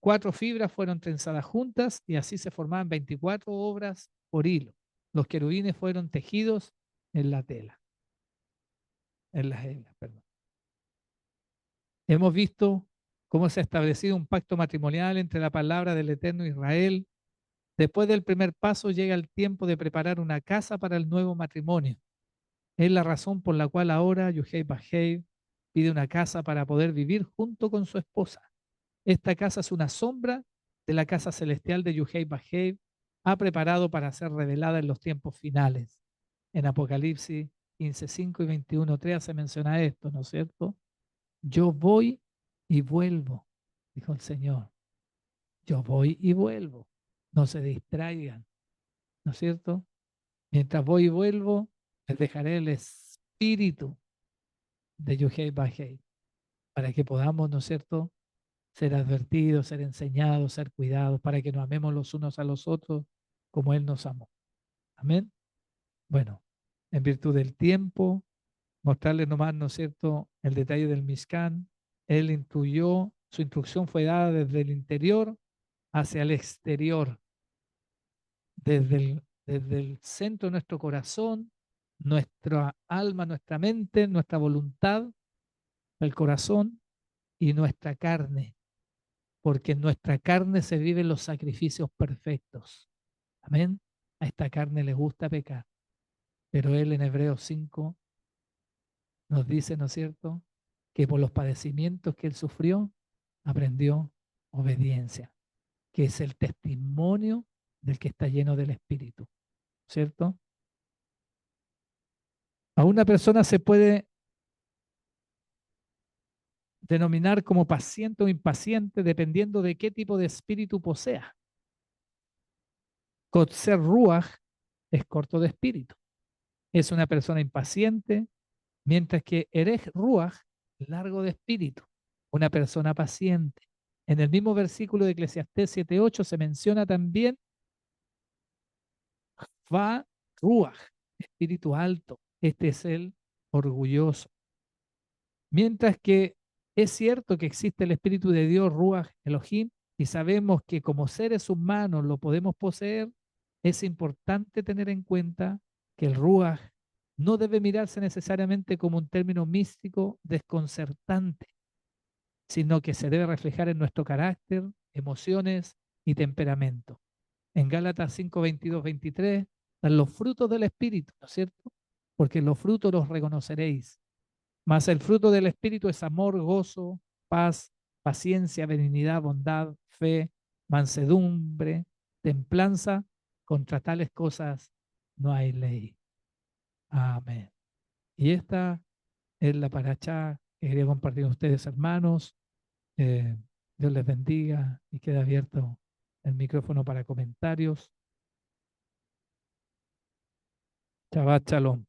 4 fibras fueron trenzadas juntas y así se formaban 24 obras por hilo. Los querubines fueron tejidos en la tela, en las hebras, perdón. Hemos visto cómo se ha establecido un pacto matrimonial entre la palabra del Eterno Israel. Después del primer paso llega el tiempo de preparar una casa para el nuevo matrimonio. Es la razón por la cual ahora Yohei Bajei pide una casa para poder vivir junto con su esposa. Esta casa es una sombra de la casa celestial de Yohei Bajei, ha preparado para ser revelada en los tiempos finales. En Apocalipsis 15:5 y 21:3 se menciona esto, ¿no es cierto? Yo voy y vuelvo, dijo el Señor. Yo voy y vuelvo. No se distraigan, ¿no es cierto? Mientras voy y vuelvo, les dejaré el espíritu de Yohei Bajei para que podamos, ¿no es cierto?, ser advertidos, ser enseñados, ser cuidados, para que nos amemos los unos a los otros como Él nos amó. Amén. Bueno, en virtud del tiempo, mostrarles nomás, ¿no es cierto?, el detalle del Mishkan. Él instruyó, su instrucción fue dada desde el interior hacia el exterior, desde el centro de nuestro corazón, nuestra alma, nuestra mente, nuestra voluntad, el corazón y nuestra carne, porque en nuestra carne se viven los sacrificios perfectos. Amén. A esta carne le gusta pecar, pero Él en Hebreos 5 nos dice, ¿no es cierto?, que por los padecimientos que Él sufrió, aprendió obediencia. que es el testimonio del que está lleno del Espíritu, ¿cierto? A una persona se puede denominar como paciente o impaciente dependiendo de qué tipo de espíritu posea. Kotzer Ruach es corto de espíritu. Es una persona impaciente, mientras que Erej Ruach, largo de espíritu, una persona paciente. En el mismo versículo de Eclesiastés 7:8 se menciona también Va Ruach, espíritu alto. Este es el orgulloso. Mientras que es cierto que existe el Espíritu de Dios, Ruach Elohim, y sabemos que como seres humanos lo podemos poseer, es importante tener en cuenta que el Ruach no debe mirarse necesariamente como un término místico desconcertante, sino que se debe reflejar en nuestro carácter, emociones y temperamento. En Gálatas 5, 22, 23, dan los frutos del Espíritu, ¿no es cierto? Porque los frutos los reconoceréis. Mas el fruto del Espíritu es amor, gozo, paz, paciencia, benignidad, bondad, fe, mansedumbre, templanza. Contra tales cosas no hay ley. Amén. Y esta es la paracha que quería compartir con ustedes, hermanos. Eh, Dios les bendiga y queda abierto el micrófono para comentarios. Shabbat shalom.